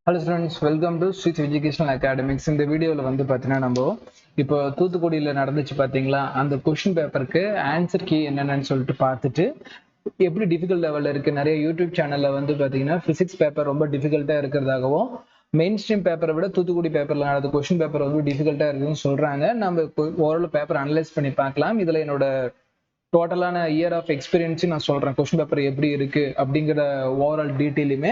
Hello students, welcome to Sri educational academics. இந்த வீடியோவில் வந்து பார்த்தீங்கன்னா நம்ம இப்போ தூத்துக்குடியில் நடந்துச்சு பார்த்தீங்களா, அந்த கொஷின் பேப்பருக்கு ஆன்சர் கீ என்னென்னு சொல்லிட்டு பார்த்துட்டு எப்படி டிஃபிகல்ட் லெவலில் இருக்குது. நிறைய யூடியூப் சேனலில் வந்து பார்த்தீங்கன்னா ஃபிசிக்ஸ் பேப்பர் ரொம்ப டிஃபிகல்ட்டாக இருக்கிறதாகவும், மெயின் ஸ்ட்ரீம் பேப்பரை விட தூத்துக்குடி பேப்பரில் நடந்த கொஷின் பேப்பர் வந்து டிஃபிகல்ட்டாக இருக்குதுன்னு சொல்கிறாங்க. நம்ம ஓரளவு பேப்பர் அனலைஸ் பண்ணி பார்க்கலாம். இதில் என்னோட டோட்டலான இயர் ஆஃப் எக்ஸ்பீரியன்ஸ் நான் சொல்றேன். கொஸ்டின் பேப்பர் எப்படி இருக்கு அப்படிங்கிற ஓவரால் டீட்டெயிலுமே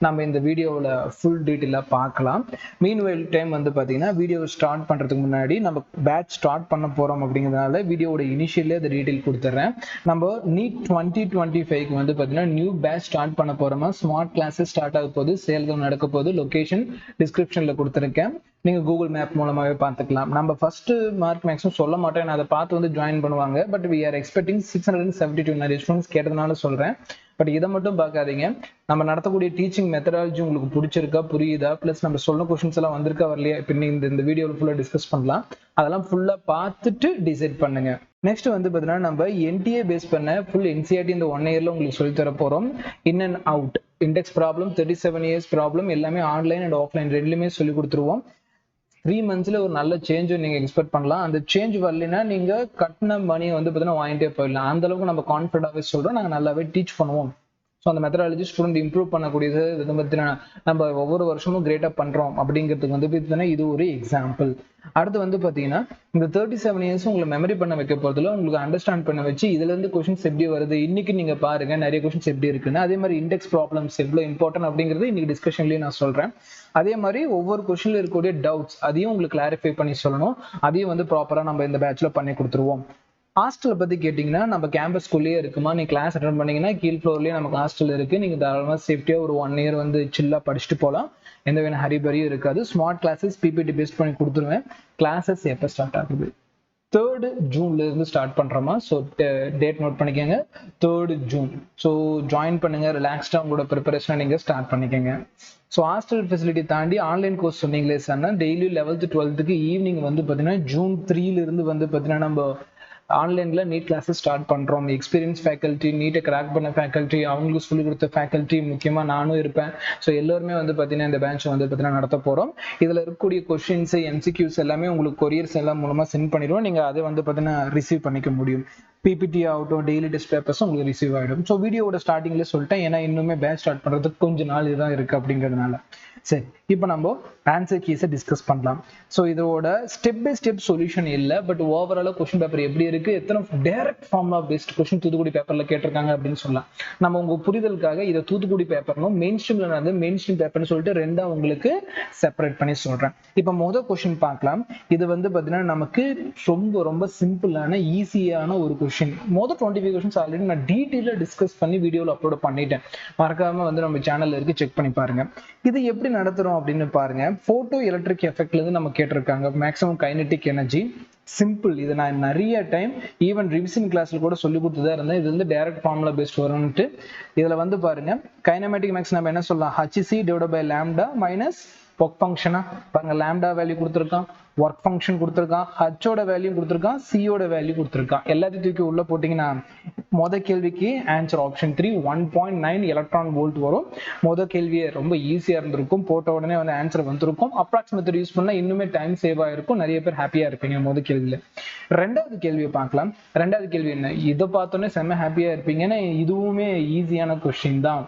நம்ம இந்த வீடியோவில் ஃபுல் டீட்டெயிலாக பார்க்கலாம். மீன்வைல் டைம் வந்து பார்த்தீங்கன்னா வீடியோ ஸ்டார்ட் பண்ணுறதுக்கு முன்னாடி நம்ம பேட்ச் ஸ்டார்ட் பண்ண போகிறோம் அப்படிங்கிறதுனால வீடியோட இனிஷியலே அந்த டீட்டெயில் கொடுத்துட்றேன். நம்ம நீட் 2025 வந்து பார்த்தீங்கன்னா நியூ பேட்ச் ஸ்டார்ட் பண்ண போகிறோமா, ஸ்மார்ட் கிளாஸஸ் ஸ்டார்ட் ஆக போகுது, சேல்கள் நடக்க போகுது. லொகேஷன் டிஸ்கிரிப்ஷனில் கொடுத்துருக்கேன், நீங்கள் கூகுள் மேப் மூலமாகவே பார்த்துக்கலாம். நம்ம ஃபர்ஸ்ட் மார்க் மேக்ஸிமம் சொல்ல மாட்டேன், நான் அதை பார்த்து வந்து ஜாயின் பண்ணுவாங்க. பட் வி ஆர் எக்ஸ்பெக்டிங் 672 நிறைய ஸ்டூடெண்ட்ஸ் கேட்டதுனால சொல்கிறேன். பட் இதை மட்டும் பார்க்காதீங்க, நம்ம நடத்தக்கூடிய டீச்சிங் மெத்தடாலஜி உங்களுக்கு பிடிச்சிருக்கா, புரியுதா, ப்ளஸ் நம்ம சொன்ன கொஸ்டின்ஸ் எல்லாம் வந்திருக்கா வரலையா, இப்போ இந்த வீடியோவில் ஃபுல்லாக டிஸ்கஸ் பண்ணலாம். அதெல்லாம் ஃபுல்லாக பார்த்துட்டு டிசைட் பண்ணுங்க. நெக்ஸ்ட் வந்து பார்த்தீங்கன்னா நம்ம என்டிஏ பேஸ் பண்ண ஃபுல் என்சிஆர்டி இந்த 1 இயர்ல உங்களுக்கு சொல்லி தர போகிறோம். In and out, index problem, 37 years problem எல்லாமே ஆன்லைன் அண்ட் ஆஃப்லைன் ரெண்டுலையுமே சொல்லி கொடுத்துருவோம். 3 monthsல ஒரு நல்ல சேஞ்ச் நீங்க எக்ஸ்பெக்ட் பண்ணலாம். அந்த சேஞ்ச் வரலைன்னா நீங்க கட்டின மணியை வந்து பார்த்தீங்கன்னா வாங்கிட்டே போயிடலாம். அந்த அளவுக்கு நம்ம கான்ஃபிடண்டாகவே சொல்றோம், நாங்கள் நல்லாவே டீச் பண்ணுவோம். ஸோ அந்த மெத்தடாலஜி ஸ்டூடெண்ட் இம்ப்ரூவ் பண்ணக்கூடியது இதை பார்த்தீங்கன்னா நம்ம ஒவ்வொரு வருஷமும் கிரேட்டாக பண்றோம் அப்படிங்கிறதுக்கு வந்து பார்த்தீங்கன்னா இது ஒரு எக்ஸாம்பிள். அடுத்து வந்து பார்த்தீங்கன்னா இந்த 37 இயர்ஸ் உங்களை மெமரி பண்ண வைக்க போறதுல உங்களுக்கு அண்டர்ஸ்டாண்ட் பண்ண வச்சு இதுல இருந்து கொஸ்டின்ஸ் எப்படி வருது இன்னைக்கு நீங்க பாருங்க, நிறைய கொஸ்டின்ஸ் எப்படி இருக்குன்னு. அதே மாதிரி இண்டெக்ஸ் ப்ராப்ளம்ஸ் எவ்வளவு இம்பார்ட்டன்ட் அப்படிங்கிறது இன்னைக்கு டிஸ்கஷன்லயே நான் சொல்றேன். அதே மாதிரி ஒவ்வொரு கொஸ்டின்ல இருக்கக்கூடிய டவுட்ஸ் அதையும் உங்களுக்கு கிளாரிஃபை பண்ணி சொல்லணும். அதையும் வந்து ப்ராப்பரா நம்ம இந்த பேட்ச்ல பண்ணி கொடுத்துருவோம். ஹாஸ்டலை பத்தி கேட்டீங்கன்னா நம்ம கேம்பஸ்குள்ளேயே இருக்குமா, நீ கிளாஸ் அட்டன் பண்ணீங்கன்னா கீழ் ஃப்ளோர்லயே நமக்கு ஹாஸ்டல் இருக்கு. நீங்க தாராளமா சேஃப்டியா ஒரு 1 year வந்து சில்லா படிச்சுட்டு போகலாம். எந்த வேணும் ஹரிபரியும் இருக்காது. ஸ்மார்ட் கிளாஸஸ் பிபிடி பேஸ்ட் பண்ணி கொடுத்துருவேன். கிளாஸஸ் எப்போ ஸ்டார்ட் ஆகுது, 3rd Juneல இருந்து ஸ்டார்ட் பண்றோமா. ஸோ டேட் நோட் பண்ணிக்கோங்க, 3rd June. ஸோ ஜாயின் பண்ணுங்க, ரிலாக்ஸ்டா உங்களோட ப்ரிப்பரேஷனை நீங்க ஸ்டார்ட் பண்ணிக்கோங்க. ஸோ ஹாஸ்டல் ஃபெசிலிட்டி தாண்டி ஆன்லைன் கோர்ஸ் சொன்னீங்களே sir, daily 11th 12th evening வந்து பார்த்தீங்கன்னா June 3ல இருந்து வந்து பார்த்தீங்கன்னா நம்ம ஆன்லைன்ல நீட் கிளாஸஸ் ஸ்டார்ட் பண்றோம். எக்ஸ்பீரியன்ஸ் ஃபேக்கல்ட்டி, நீட்டை கிராக் பண்ண ஃபேக்கல்ட்டி, அவங்களுக்கு சொல்லிக் கொடுத்த ஃபேக்கல்ட்டி, முக்கியமா நானும் இருப்பேன். ஸோ எல்லாருமே வந்து பார்த்தீங்கன்னா இந்த பேட்ச் வந்து பார்த்தீங்கன்னா நடத்த போறோம். இதுல இருக்கக்கூடிய கொஸ்டின்ஸ் எம்சிக்யூஸ் எல்லாமே உங்களுக்கு கொரியர்ஸ் எல்லாம் மூலமா சென்ட் பண்ணிடுவோம். நீங்க அதை வந்து பார்த்தீங்கன்னா ரிசீவ் பண்ணிக்க முடியும். பிபிடி ஆகட்டும், டெய்லி டெஸ்ட் பேப்பர்ஸும் உங்களுக்கு ரிசீவ் ஆகிடும். ஸோ வீடியோட ஸ்டார்டிங்ல சொல்லிட்டேன், ஏன்னா இன்னுமே பேட்ச் ஸ்டார்ட் பண்றதுக்கு கொஞ்சம் நாள் இதுதான் இருக்கு அப்படிங்கிறதுனால. சரி, இப்போ நம்ம ஆன்சர் கீஸை டிஸ்கஸ் பண்ணலாம். ஸோ இதோட ஸ்டெப் பை ஸ்டெப் சொல்யூஷன் இல்லை, பட் ஓவராலாக கொஸ்டின் பேப்பர் எப்படி இருக்கு, எத்தனை direct formula based question Thoothukudi பேப்பர்ல கேட்டிருக்காங்க அப்படின்னு சொல்லலாம். நம்ம உங்க புரிதலுக்காக இதை தூத்துக்குடி பேப்பர்னும் மெயின் ஸ்ட்ரீம்ல நடந்து மெயின் ஸ்ட்ரீம் பேப்பர்னு சொல்லிட்டு ரெண்டா உங்களுக்கு செப்பரேட் பண்ணி சொல்றேன். இப்போ முதல் கொஸ்டின் பார்க்கலாம். இது வந்து பார்த்தீங்கன்னா நமக்கு ரொம்ப ரொம்ப சிம்பிளான ஈஸியான ஒரு கொஸ்டின். முதல் 25 கொஸ்டின்ஸ் ஆல்ரெடி நான் டீட்டெயிலாக டிஸ்கஸ் பண்ணி வீடியோவில் அப்லோட் பண்ணிட்டேன். மறக்காம வந்து நம்ம சேனல்ல இருக்கு, செக் பண்ணி பாருங்க. இது எப்படி நடத்துறோம் அப்படின்னு பாருங்க. போட்டோ எலக்ட்ரிக் எஃபெக்ட்ல இருந்து நம்ம கேட்டிருக்காங்க மேக்ஸிமம் கைனடிக் எனர்ஜி. சிம்பிள், இது நான் நிறைய டைம் ஈவன் ரிவிஷன் கிளாஸ்ல கூட சொல்லி கொடுத்துதான் இருந்தேன். இது வந்து டைரக்ட் ஃபார்முலா பேஸ்ட் வரும்னுட்டு. இதுல வந்து பாருங்க கைனமேட்டிக் மேக்ஸ் நம்ம என்ன சொல்லலாம், HC divided by lambda minus work ஃபங்க்ஷனா. பாருங்க, லாம்டா வேல்யூ கொடுத்துருக்கான், ஒர்க் ஃபங்க்ஷன் கொடுத்துருக்கான், ஹச்சோட வேல்யூ கொடுத்துருக்கான், சியோட வேல்யூ கொடுத்துருக்கான். எல்லாத்தையும் தூக்கி உள்ள போட்டீங்கன்னா முதல் கேள்விக்கு ஆன்சர் ஆப்ஷன் 3 1.9 எலக்ட்ரான் வோல்ட் வரும். முதல் கேள்வியே ரொம்ப ஈஸியா இருந்திருக்கும், போட்ட உடனே வந்து ஆன்சர் வந்திருக்கும். அப்ராக்சிமேட் யூஸ் பண்ணா இன்னுமே டைம் சேவ் ஆயிருக்கும், நிறைய பேர் ஹாப்பியா இருப்பீங்க முதல் கேள்வியில. ரெண்டாவது கேள்வியை பார்க்கலாம். ரெண்டாவது கேள்வி என்ன, இதை பார்த்தோன்னே செம்ம ஹாப்பியா இருப்பீங்க, ஏன்னா இதுவுமே ஈஸியான கொஸ்டின் தான்.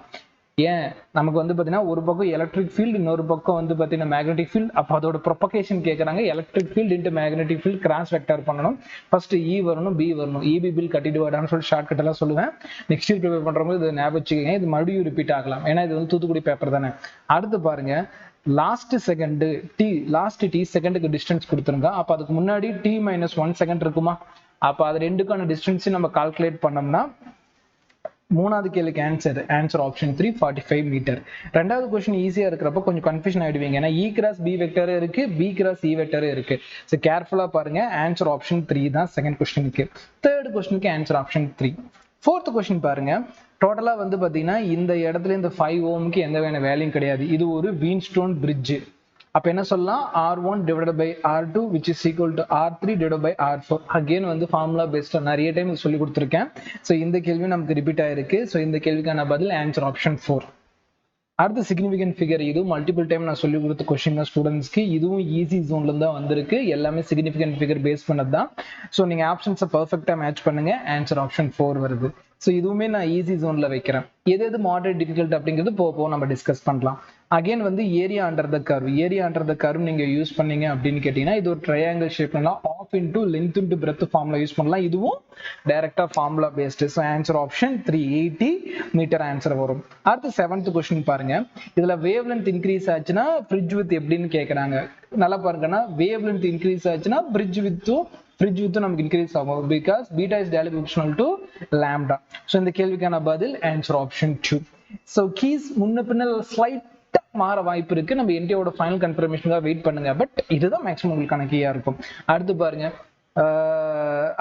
ஏன், நமக்கு வந்து பாத்தீங்கன்னா ஒரு பக்கம் எலக்ட்ரிக் ஃபீல்டு, இன்னொரு பக்கம் வந்து பாத்தீங்கன்னா மேக்னெட்டிக் ஃபீல்டு. அப்போ அதோட ப்ரொபகேஷன் கேட்கறாங்க. Electric field into magnetic field cross vector பண்ணணும். ஃபர்ஸ்ட் இ வரணும், பி வரணும். இபி பில் கட்டிடுவாடான்னு சொல்லி ஷார்ட் கட் எல்லாம் சொல்லுவேன். நெக்ஸ்ட் இயர் ப்ரிப்பேர் பண்றவங்க இது ஞாபகம் வச்சுக்கோங்க. இது மறுபடியும் ரிப்பீட் ஆகலாம், ஏன்னா இது வந்து தூத்துக்குடி பேப்பர் தானே. அடுத்து பாருங்க, லாஸ்ட் செகண்ட் டி செகண்டுக்கு டிஸ்டன்ஸ் கொடுத்துருங்க. அப்ப அதுக்கு முன்னாடி டி மைனஸ் 1 செகண்ட் இருக்குமா. அப்ப அது ரெண்டுக்கான டிஸ்டன்ஸ் நம்ம கால்குலேட் பண்ணோம்னா மூணாவது கேள்விக்கு ஆன்சர் ஆப்ஷன் 3 45 மீட்டர். ரெண்டாவது கொஸ்டின் ஈஸியா இருக்கிறப்ப கொஞ்சம் கன்ஃபியூஷன் ஆயிடுவீங்க, ஏன்னா இ கிராஸ் பி வெக்டர் இருக்கு, பி கிராஸ் இ வெக்டர் இருக்கு. ஸோ கேர்ஃபுல்லா பாருங்க, ஆன்சர் ஆப்ஷன் 3 தான் செகண்ட் கொஸ்டினுக்கு. தேர்ட் கொஸ்டினுக்கு ஆன்சர் ஆப்ஷன் 3. ஃபோர்த் கொஸ்டின் பாருங்க. டோட்டலா வந்து பாத்தீங்கன்னா இந்த இடத்துல இந்த 5 ohmக்கு எந்த வேலையும் கிடையாது. இது ஒரு வீன்ஸ்டோன் பிரிட்ஜ். அப்ப என்ன சொல்லலாம், R1 divided by R2 which is equal to R3 divided by R4. Again வந்து ஃபார்முலா பேஸ்ட் நிறைய டைம் சொல்லி கொடுத்துருக்கேன். ஸோ இந்த கேள்வி நமக்கு ரிப்பீட் ஆயிருக்கு. ஸோ இந்த கேள்விக்கான பதில் ஆன்சர் ஆப்ஷன் 4. அடுத்து சிக்னிஃபிகன்ட் ஃபிகர், இது மல்டிபிள் டைம் நான் சொல்லி கொடுத்த கொஸ்டின் தான் ஸ்டூடெண்ட்ஸ்க்கு. இதுவும் ஈஸி ஜோன்ல இருந்து தான் வந்திருக்கு. எல்லாமே சிக்னிஃபிகன்ட் ஃபிகர் பேஸ் பண்ணது தான். ஸோ நீங்க ஆப்ஷன்ஸை பர்ஃபெக்டா மேட்ச் பண்ணுங்க. ஆன்சர் ஆப்ஷன் 4 வருது. ஸோ இதுவுமே நான் ஈஸி ஜோன்ல வைக்கிறேன். எது மாடரேட் டிஃபிகல்ட் அப்படிங்கிறது போக நம்ம டிஸ்கஸ் பண்ணலாம். அகைன் வந்து area under the curve. Area under the curve நீங்க யூஸ் பண்ணீங்க அப்படின்னு கேட்டீங்கன்னா இது ஒரு ட்ரையாங்கிள் ஷேப்ல half into length into breadth formula use பண்ணலாம். இதுவும் டைரக்டா formula based. So answer option 380 metre answer வரும். அடுத்து 7th கொஸ்டின் பாருங்க. இதுல வேவ் லென்த் இன்க்ரீஸ் ஆச்சுன்னா ஃப்ரிட்ஜ் வித் எப்படின்னு கேட்கறாங்க. நல்லா பாருங்கன்னா வேவ் லென்த் இன்க்ரீஸ் ஆச்சுன்னா ஃப்ரிட்ஜ் வித்தும் நமக்கு இன்க்ரீஸ் ஆகும். Because beta is directly proportional to lambda. So இந்த கேள்விக்கான பதில் ஆன்சர் ஆப்ஷன் 2. ஸோ கீஸ் முன்ன பின்ன ஸ்லைட் மாற வாய்ப்பு இருக்கு. நம்ம என்டியோட ஃபைனல் கன்ஃபர்மேஷனுக்காக வெயிட் பண்ணுங்க. பட் இதுதான் மேக்ஸிமம் உங்களுக்கான கீயா இருக்கும். அடுத்து பாருங்க.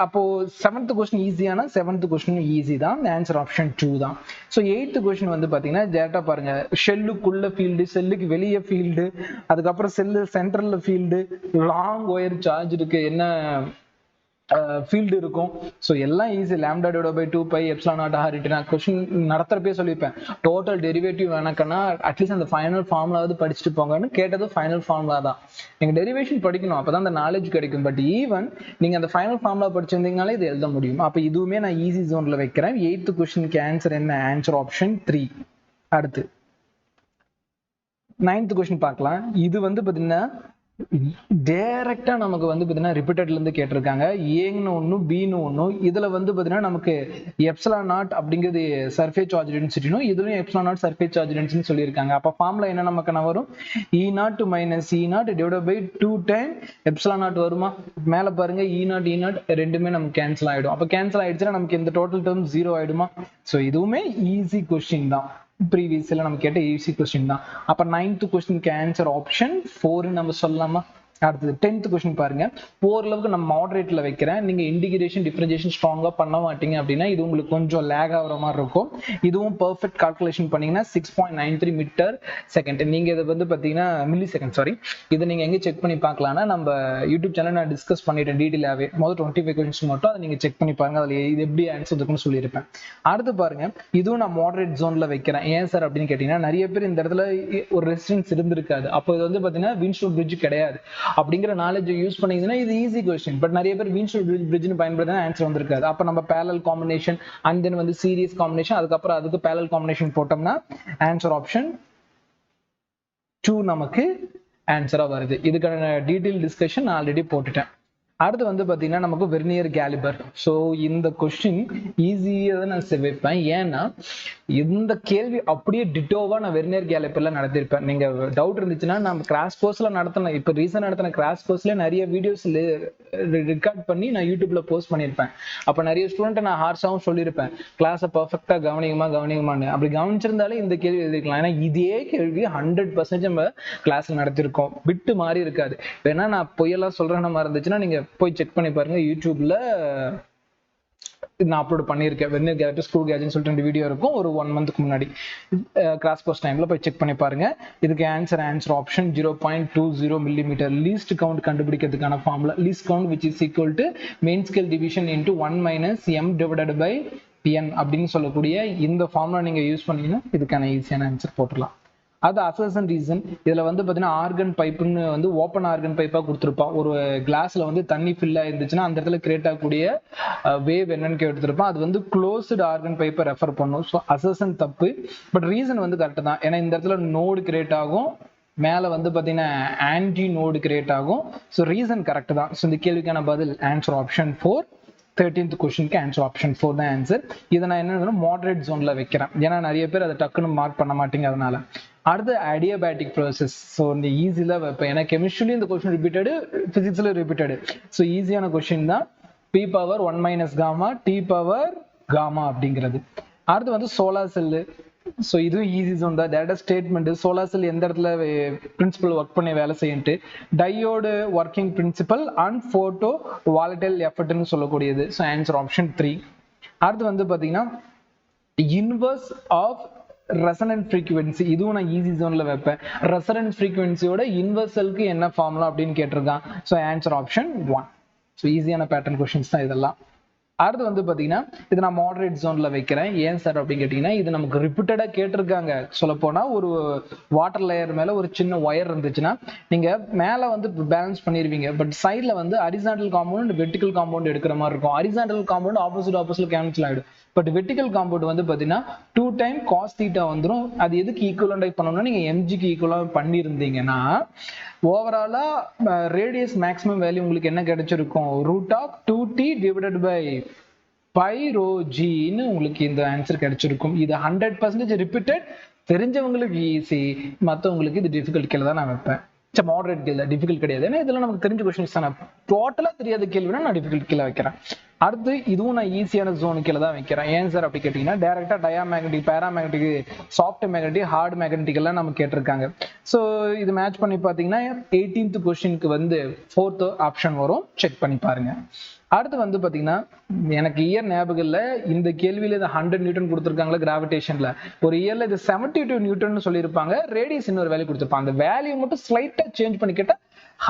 அப்போ 7th கொஸ்டின் ஈஸியான 7th கொஸ்டின் ஈஸி தான். ஆன்சர் ஆப்ஷன் 2 தான். ஸோ 8th கொஸ்டின் வந்து பாத்தீங்கன்னா டேரக்டா பாருங்க. ஷெல்லுக்குள்ள ஃபீல்டு, செல்லுக்கு வெளியே ஃபீல்டு, அதுக்கப்புறம் செல்லு சென்டர்ல ஃபீல்டு, லாங் ஒயர் சார்ஜ் இருக்கு, என்ன ஃபீல்டு இருக்கும். ஸோ எல்லாம் easy. Lambda divided by 2 by epsilon naught r into. நான் கொஸ்டின் நடத்துறப்பே சொல்லியிருப்பேன் டோட்டல் டெரிவேட்டிவ் வேணாக்கன்னா அட்லீஸ்ட் அந்த ஃபைனல் ஃபார்முலாவது படிச்சுட்டு போங்கன்னு. கேட்டது ஃபைனல் ஃபார்முலா தான். நீங்க டெரிவேஷன் படிக்கணும், அப்பதான் அந்த நாலேஜ் கிடைக்கும். பட் ஈவன் நீங்க அந்த ஃபைனல் ஃபார்முலா படிச்சிருந்தீங்கனாலே இது எழுத முடியும். அப்ப இதுவுமே நான் ஈஸி ஜோன்ல வைக்கிறேன். 8th கொஸ்டினுக்கு ஆன்சர் என்ன? Answer option 3. அடுத்து 9th கொஸ்டின் பார்க்கலாம். இது வந்து பாத்தீங்கன்னா டைரக்டா நமக்கு வந்து பாத்தீங்கன்னா ரிப்பீட்டட்ல இருந்து கேட்டிருக்காங்க. ஏன்னு ஒண்ணு, பின்னு ஒண்ணு. இதுல வந்து பாத்தீங்கன்னா நமக்கு எப்சிலான் நாட் அப்படிங்கிறது சர்ஃபேஸ் சார்ஜ் டென்சிட்டினும், இதுலயும் epsilon naught surface charge density சொல்லியிருக்காங்க. அப்ப ஃபார்முலா என்ன நமக்கு வரும்? E0 minus E0 divided by 2 time epsilon naught வருமா? மேல பாருங்க E0 ரெண்டுமே நமக்கு கேன்சல் ஆயிடும். அப்ப கேன்சல் ஆயிடுச்சுன்னா நமக்கு இந்த டோட்டல் டேர்ம் 0 ஆயிடுமா? சோ இதுவுமே ஈஸி கொஸ்டின் தான். ப்ரீவியஸ்ல நம்ம கேட்ட ஈஸி கொஸ்டின் தான். அப்ப 9th கொஸ்டினுக்கு ஆன்சர் ஆப்ஷன் 4 நம்ம சொல்லலாமா? அடுத்தது 10th கொஸ்டின் பாருங்க. ஓரளவுக்கு நம்ம மாடரேட்ல வைக்கிறேன். நீங்க இன்டிகிரேஷன் டிஃபரன்ஷியேஷன் ஸ்ட்ராங்கா பண்ண மாட்டீங்க அப்படின்னா இது உங்களுக்கு கொஞ்சம் லேக் ஆகுற மாதிரி இருக்கும். இதுவும் பெர்ஃபெக்ட் கால்குலேஷன் பண்ணீங்கன்னா 6.93 மீட்டர் செகண்ட். நீங்க இதை வந்து பாத்தீங்கன்னா மில்லி செகண்ட், சாரி. இதை நீங்க எங்க செக் பண்ணி பார்க்கலாம்னா நம்ம யூடியூப் சேனல் நான் டிஸ்கஸ் பண்ணிட்டேன் டீடைலாவே. முதல் 25 கொஸ்டின்ஸ் மட்டும் அதை நீங்க செக் பண்ணி பாருங்க. அதுல இது எப்படி ஆன்சர் இருக்குன்னு சொல்லியிருப்பேன். அடுத்து பாருங்க. இதுவும் நான் மாடரேட் ஜோன்ல வைக்கிறேன். ஏன் சார் அப்படின்னு கேட்டீங்கன்னா நிறைய பேர் இந்த இடத்துல ஒரு ரெசிஸ்டன்ஸ் இருந்திருக்காது. அப்போ இது வந்து பாத்தீங்கன்னா வின்ஸ்டோன் பிரிட்ஜ் கிடையாது அப்படிங்கிற நாலேஜ் யூஸ் பண்ணீங்கன்னா இது ஈஸி கொஸ்டின். பட் நிறைய பேர் வின்ஸ்டோன் பிரிட்ஜ்னு பயன்படுத்தினா ஆன்சர் வந்திருக்காது. அப்ப நம்ம பேரலல் காம்பினேஷன் அண்ட் தென் வந்து சீரியஸ் காம்பினேஷன், அதுக்கப்புறம் அதுக்கு பேரலல் காம்பினேஷன் போட்டோம்னா ஆன்சர் ஆப்ஷன் 2 நமக்கு ஆன்சரா வருது. இதுக்கான டீடைல் டிஸ்கஷன் நான் ஆல்ரெடி போட்டுட்டேன். அடுத்து வந்து பாத்தீங்கன்னா நமக்கு வெர்னியர் கேலிபர். ஸோ இந்த கொஸ்டின் ஈஸியா தான் நான் வைப்பேன். ஏன்னா இந்த கேள்வி அப்படியே டிட்டோவா நான் வெர்னியர் கேலிபர்ல நடத்திருப்பேன். நீங்க டவுட் இருந்துச்சுன்னா நம்ம கிராஸ் கோர்ஸ்ல நடத்தின இப்ப ரீசன் நடத்தின கிராஸ் கோர்ஸ்ல நிறைய வீடியோஸ் ரெக்கார்ட் பண்ணி நான் யூடியூப்ல போஸ்ட் பண்ணியிருப்பேன். அப்ப நிறைய ஸ்டூடெண்ட் நான் ஹார்ஷாவும் சொல்லியிருப்பேன் கிளாஸை பர்ஃபெக்டா கவனிக்குமான்னு. அப்படி கவனிச்சிருந்தாலே இந்த கேள்வி எழுதிக்கலாம். ஏன்னா இதே கேள்வி 100% நம்ம கிளாஸ்ல நடத்திருக்கோம். விட்டு மாறி இருக்காது. வேணா நான் பொய்யெல்லாம் சொல்றேன் மாதிரி இருந்துச்சுன்னா நீங்க போய் செக் பண்ணி பாருங்க. யூடியூப்ல நான் அப்லோட் பண்ணியிருக்கேன். வெர்னியர் கேலிபர் ஸ்க்ரூ கேஜ்னு சொல்லிட்டு 2 வீடியோ இருக்கும். ஒரு 1 மந்த்க்கு முன்னாடி கிராஸ் கோர்ஸ் டைம்ல போய் செக் பண்ணி பாருங்க. இதுக்கு answer option 0.20 millimetre. Least count கண்டுபிடிக்கிறதுக்கான formula least count which is equal to main scale division into 1 minus m divided by n அப்படின்னு சொல்லக்கூடிய இந்த ஃபார்முலா நீங்க யூஸ் பண்ணீங்கன்னா இதுக்கான ஈஸியான ஆன்சர் போட்டுடலாம். அது அசர்ஷன் ரீசன். இதுல வந்து பாத்தீங்கன்னா ஆர்கன் பைப்புன்னு வந்து ஓப்பன் ஆர்கன் பைப்பா கொடுத்துருப்பான். ஒரு கிளாஸ்ல வந்து தண்ணி ஃபில் ஆயிருந்துச்சுன்னா அந்த இடத்துல கிரியேட் ஆகக்கூடிய வேவ் என்னன்னு கேட்டுருப்பான். அது வந்து க்ளோஸ்டு ஆர்கன் பைப்பை ரெஃபர் பண்ணும். ஸோ அசர்ஷன் தப்பு. பட் ரீசன் வந்து கரெக்ட் தான். ஏன்னா இந்த இடத்துல நோடு கிரியேட் ஆகும், மேல வந்து பாத்தீங்கன்னா ஆன்டி நோடு கிரியேட் ஆகும். ஸோ ரீசன் கரெக்ட் தான். ஸோ இந்த கேள்விக்கான பதில் ஆன்சர் ஆப்ஷன் 4. 13th கொஸ்டினுக்கு ஆன்சர் ஆப்ஷன் 4 தான் ஆன்சர். இதை நான் என்ன மாடரேட் ஜோன்ல வைக்கிறேன். ஏன்னா நிறைய பேர் அதை டக்குன்னு மார்க் பண்ண மாட்டீங்க. அதனால அடுத்து அடியபேட்டிக் ப்ராசஸ். ஸோ இந்த ஈஸியில வைப்பேன். ஏன்னா கெமிஸ்ட்ரிலையும் இந்த கொஸ்டின் ரிப்பீட்டடு, பிசிக்ஸ்ல ரிப்பீட்டடு. ஸோ ஈஸியான கொஸ்டின் தான். P power 1 minus gamma, T power gamma அப்படிங்கிறது. அடுத்து வந்து சோலார் செல்லு. ஸோ இதுவும் ஈஸி ஜோன் தான். டேட்டா ஸ்டேட்மெண்ட் சோலார் செல் எந்த இடத்துல பிரின்சிபல் ஒர்க் பண்ணி வேலை செய்யிட்டு, diode working principle and photovoltaic எஃபர்ட்னு சொல்லக்கூடியது. So answer option 3. அடுத்து வந்து பாத்தீங்கன்னா இன்வர்ஸ் ஆஃப் ரெசனன்ட் ஃப்ரீக்வன்சி. இதுவும் நான் ஈஸி ஜோன்ல வைப்பேன். ரெசனன்ட் ஃப்ரீக்வன்சியோட இன்வர்சலுக்கு என்ன ஃபார்முலா அப்படின்னு கேட்டிருக்கான். So answer option 1. ஸோ ஈஸியான பேட்டர்ன் கொஸ்டின்ஸ் தான் இதெல்லாம். அடுத்து வந்து பாத்தீங்கன்னா இது நான் மாடரேட் ஜோன்ல வைக்கிறேன். ஏன் சார் அப்படின்னு கேட்டீங்கன்னா இது நமக்கு ரிப்பீட்டடா கேட்டிருக்காங்க. சொல்ல போனா ஒரு வாட்டர் லேயர் மேல ஒரு சின்ன ஒயர் இருந்துச்சுன்னா நீங்க மேல வந்து பேலன்ஸ் பண்ணிருவீங்க. பட் சைட்ல வந்து ஹரிசாண்டல் காம்பவுண்ட் வெர்டிகல் காம்பவுண்ட் எடுக்கிற மாதிரி இருக்கும். ஹரிசாண்டல் காம்பவுண்ட் ஆப்போசிட் கேன்சல் ஆயிடும். பட் வெர்டிகல் காம்பவுண்ட் வந்து பாத்தீங்கன்னா 2 டைம் காஸ் தீட்டா வந்துடும். அது எதுக்கு ஈக்குவலண்ட் பண்ணணும்னா நீங்க எம்ஜிக்கு ஈக்குவலா பண்ணியிருந்தீங்கன்னா ஓவராலா ரேடியஸ் மேக்ஸிமம் வேல்யூ உங்களுக்கு என்ன கிடைச்சிருக்கும்? √2t divided by pi rho ஜின்னு உங்களுக்கு இந்த ஆன்சர் கிடைச்சிருக்கும். இது 100% ரிப்பீட்டட். தெரிஞ்சவங்களுக்கு ஈஸி, மற்றவங்களுக்கு இது டிஃபிகல்ட் கீழே தான் நான் வைப்பேன். மாடரேட் கீழே, டிஃபிகல்ட் கிடையாது. ஏன்னா இதெல்லாம் நமக்கு தெரிஞ்ச கொஸ்டின்ஸ் தான். டோட்டலா தெரியாத கேள்வினா நான் டிஃபிகல்ட் கீழே வைக்கிறேன். அடுத்து இதுவும் நான் ஈஸியான ஜோனு கீழே தான் வைக்கிறேன். ஏன் சார் அப்படி கேட்டீங்கன்னா டைரக்டா diamagnetic, paramagnetic, soft magnetic, hard magnetic எல்லாம் நம்ம கேட்டிருக்காங்க. ஸோ இது மேட்ச் பண்ணி பார்த்தீங்கன்னா 18th கொஸ்டினுக்கு வந்து 4th ஆப்ஷன் வரும். செக் பண்ணி பாருங்க. அடுத்து வந்து பாத்தீங்கன்னா எனக்கு இயர் ஞாபகம் இல்லை. இந்த கேள்வியில இது 100 நியூட்டன் கொடுத்துருக்காங்களா கிராவிடேஷன்ல. ஒரு இயர்ல இது 72 நியூட்டன் சொல்லியிருப்பாங்க. ரேடியஸ் இன்னொரு வேல்யூ கொடுத்துருப்பாங்க. அந்த வேல்யூ மட்டும் ஸ்லைட்டா சேஞ்ச் பண்ணி கேட்டா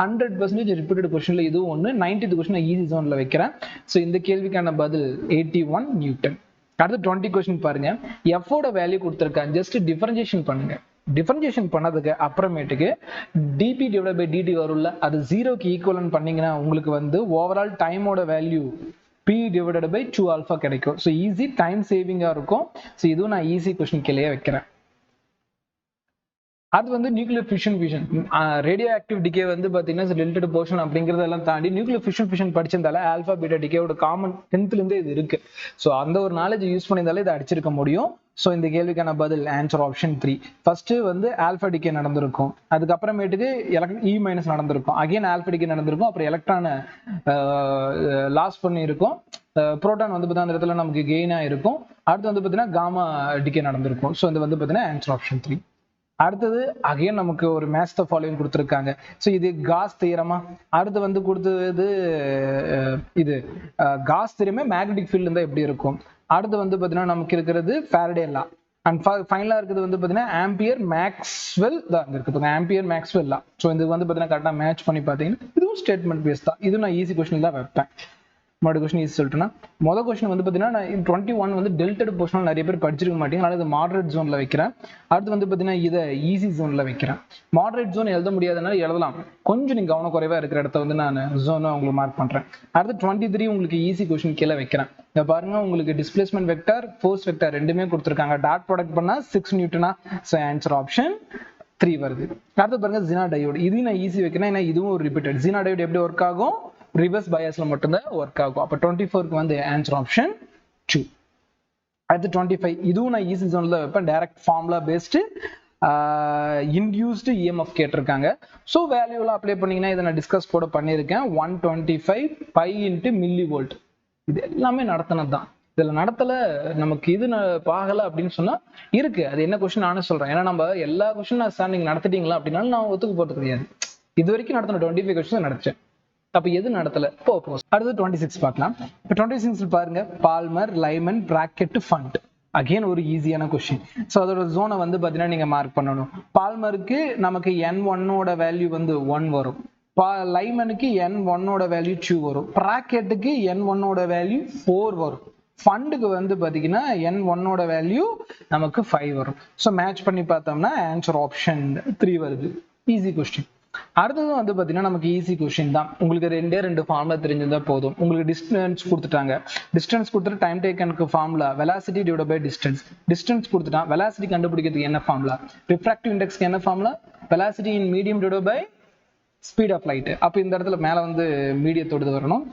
100% ரிப்பீட்டட் கொஸ்டின்ல இதுவும் ஒன்று. 90th கொஸ்டின் ஈஸி ஜோன்ல வைக்கிறேன். ஸோ இந்த கேள்விக்கான பதில் 81 நியூட்டன். அடுத்து 20 கொஸ்டின் பாருங்க. எஃபோட வேல்யூ கொடுத்துருக்காங்க. ஜஸ்ட் டிஃபரன்சியேஷன் பண்ணுங்க. டிஃபரன்சியேஷன் பண்ணதுக்கு அப்புறமேட்டுக்கு டிபி டிவைட் பை டிடி வரும்ல, அது 0க்கு ஈக்குவலன் பண்ணீங்கன்னா உங்களுக்கு வந்து ஓவரால் டைமோட value p divided by 2 alpha கிடைக்கும். ஸோ ஈஸி டைம் சேவிங்கா இருக்கும். ஸோ இதுவும் நான் ஈஸி கொஸ்டின் கீழே வைக்கிறேன். அது வந்து nuclear fission radio active decay வந்து பாத்தீங்கன்னா ரிலேட்டட் போர்ஷன் அப்படிங்கறதெல்லாம் தாண்டி நியூக்ளியர் ஃபிஷன் படிச்சிருந்தால ஆல்பா பீட்டா டிகேவோட காமன் 10th இருந்தே இது இருக்கு. ஸோ அந்த ஒரு நாலேஜ் யூஸ் பண்ணியிருந்தாலே இதை அடிச்சிருக்க முடியும். ஸோ இந்த கேள்விக்கான பதில் ஆன்சர் ஆப்ஷன் 3. ஃபர்ஸ்ட் வந்து ஆல்பா டிகே நடந்திருக்கும். அதுக்கப்புறமேட்டுக்கு இ மைனஸ் நடந்திருக்கும். அகைன் ஆல்பா டிகே நடந்திருக்கும். அப்புறம் எலக்ட்ரானை லாஸ் பண்ணி இருக்கும். புரோட்டான் வந்து பார்த்தீங்கன்னா அந்த இடத்துல நமக்கு கெயினா இருக்கும். அடுத்து வந்து பார்த்தீங்கன்னா காமா டிகே நடந்திருக்கும். ஸோ இது வந்து பார்த்தீங்கன்னா ஆன்சர் ஆப்ஷன் 3. அடுத்தது அகைன் நமக்கு ஒரு மேட்ச் த ஃபாலோயிங் கொடுத்துருக்காங்க. ஸோ இது காஸ் தியரமா. அடுத்து வந்து கொடுத்தது இது காஸ் தியரமே மேக்னெட்டிக் ஃபீல்டு இருந்தால் எப்படி இருக்கும். அடுத்து வந்து பார்த்தீங்கன்னா நமக்கு இருக்கிறது ஃபாரடே லா. அண்ட் ஃபைனலாக இருக்கிறது வந்து பார்த்தீங்கன்னா ஆம்பியர் மேக்ஸ்வெல் தான் இருக்கு. ஆம்பியர் மேக்ஸ்வெல் லா. ஸோ இது வந்து பார்த்தீங்கன்னா கரெக்டாக மேட்ச் பண்ணி பார்த்தீங்கன்னா இதுவும் ஸ்டேட்மெண்ட் பேஸ் தான். இது நான் ஈஸி கொஸ்டின் தான் வைப்பேன். மறுபடியும் கொஸ்டின் ஈஸி சொல்லிட்டுனா மொதல் கொஸ்டின் வந்து பார்த்தீங்கன்னா நான் 21 வந்து டெல்டட் போர்ஷன் நிறைய பேர் படிச்சிருக்க மாட்டீங்க. அதனால இது மாடரேட் ஜோன்ல வைக்கிறேன். அடுத்து வந்து பார்த்தீங்கன்னா இதை ஈஸி ஜோன்ல வைக்கிறேன். மாடரேட் ஜோன் எழுத முடியாதனால எழுதலாம். கொஞ்சம் நீங்க கவனக்குறைவா இருக்கிற இடத்த வந்து நான் ஜோனை உங்களுக்கு மார்க் பண்றேன். அடுத்து 23 உங்களுக்கு ஈஸி கொஸ்டின் கீழே வைக்கிறேன். இங்க பாருங்க உங்களுக்கு டிஸ்பிளேஸ்மெண்ட் வெக்டர், ஃபோர்ஸ் வெக்டர் ரெண்டுமே கொடுத்துருக்காங்க. டாட் ப்ராடக்ட் பண்ணா 6 நியூட்டனா. ஸோ ஆன்சர் ஆப்ஷன் 3 வருது. அடுத்து பாருங்க ஜீனா டயோடு. இதையும் நான் ஈஸி வைக்கிறேன். ஏன்னா இதுவும் ஒரு ரிப்பீட்டட். ஜீனா டயோடு எப்படி ஒர்க் ஆகும்? ரிவர்ஸ் பயாஸ்ல மட்டும்தான் ஒர்க் ஆகும். அப்ப 24க்கு வந்து ஆன்சர் ஆப்ஷன் 2. அடுத்து 25 இதுவும் நான் ஈஸி ஜோன்ல வைப்பேன். Direct formula based induced EMF கேட்டிருக்காங்க. ஸோ வேல்யூலாம் அப்ளை பண்ணீங்கன்னா இதை நான் டிஸ்கஸ் கூட பண்ணியிருக்கேன். 125 பை இன்ட்டு மில்லி வோல்ட். இது எல்லாமே நடத்தினது தான். இதுல நடத்தல நமக்கு இது பாகல அப்படின்னு சொன்னா இருக்கு. அது என்ன கொஸ்டின் நானே சொல்றேன். ஏன்னா நம்ம எல்லா கொஸ்டின் சார் நீங்க நடத்திட்டீங்களா அப்படின்னாலும் நான் ஒத்துக்க போறது கிடையாது. இது வரைக்கும் நடத்தின 25 கொஸ்டின் நடத்தேன். அப்ப எது நடத்தல அடுத்து 26 பார்க்கலாம். இப்ப 26 பாருங்க. Balmer, Lyman, Brackett, Pfund. Again ஒரு ஈஸியான கொஸ்டின். ஸோ அதோட ஜோனை வந்து பாத்தீங்கன்னா நீங்க மார்க் பண்ணணும். பால்மருக்கு நமக்கு N1 வேல்யூ வந்து 1 வரும். லைமனுக்கு N1 வேல்யூ 2 வரும். பிராக்கெட்டுக்கு N1 வேல்யூ 4 வரும். ஃபண்டுக்கு வந்து பாத்தீங்கன்னா N1 வேல்யூ நமக்கு 5 வரும். ஸோ மேட்ச் பண்ணி பார்த்தோம்னா ஆன்சர் ஆப்ஷன் 3 வருது. Easy question. அடுத்தது வந்து பாத்தீங்கன்னா நமக்கு ஈஸி கொஸ்டின் தான். உங்களுக்கு 2 ஃபார்முலா தெரிஞ்சிருந்தா போதும். உங்களுக்கு டிஸ்டன்ஸ் கொடுத்துட்டாங்க. டிஸ்டன்ஸ் கொடுத்துட்டு டைம் டேக்கனுக்கு formula velocity divide by distance. Distance கொடுத்துட்டான். வெலாசிட்டி கண்டுபிடிக்கிறதுக்கு என்ன ஃபார்முலா? ரிஃப்ராக்டிவ் இண்டெக்ஸ்க்கு என்ன formula? Velocity in medium divide by speed of light. அப்ப இந்த இடத்துல மேல வந்து மீடியத்தோடு வரணும்,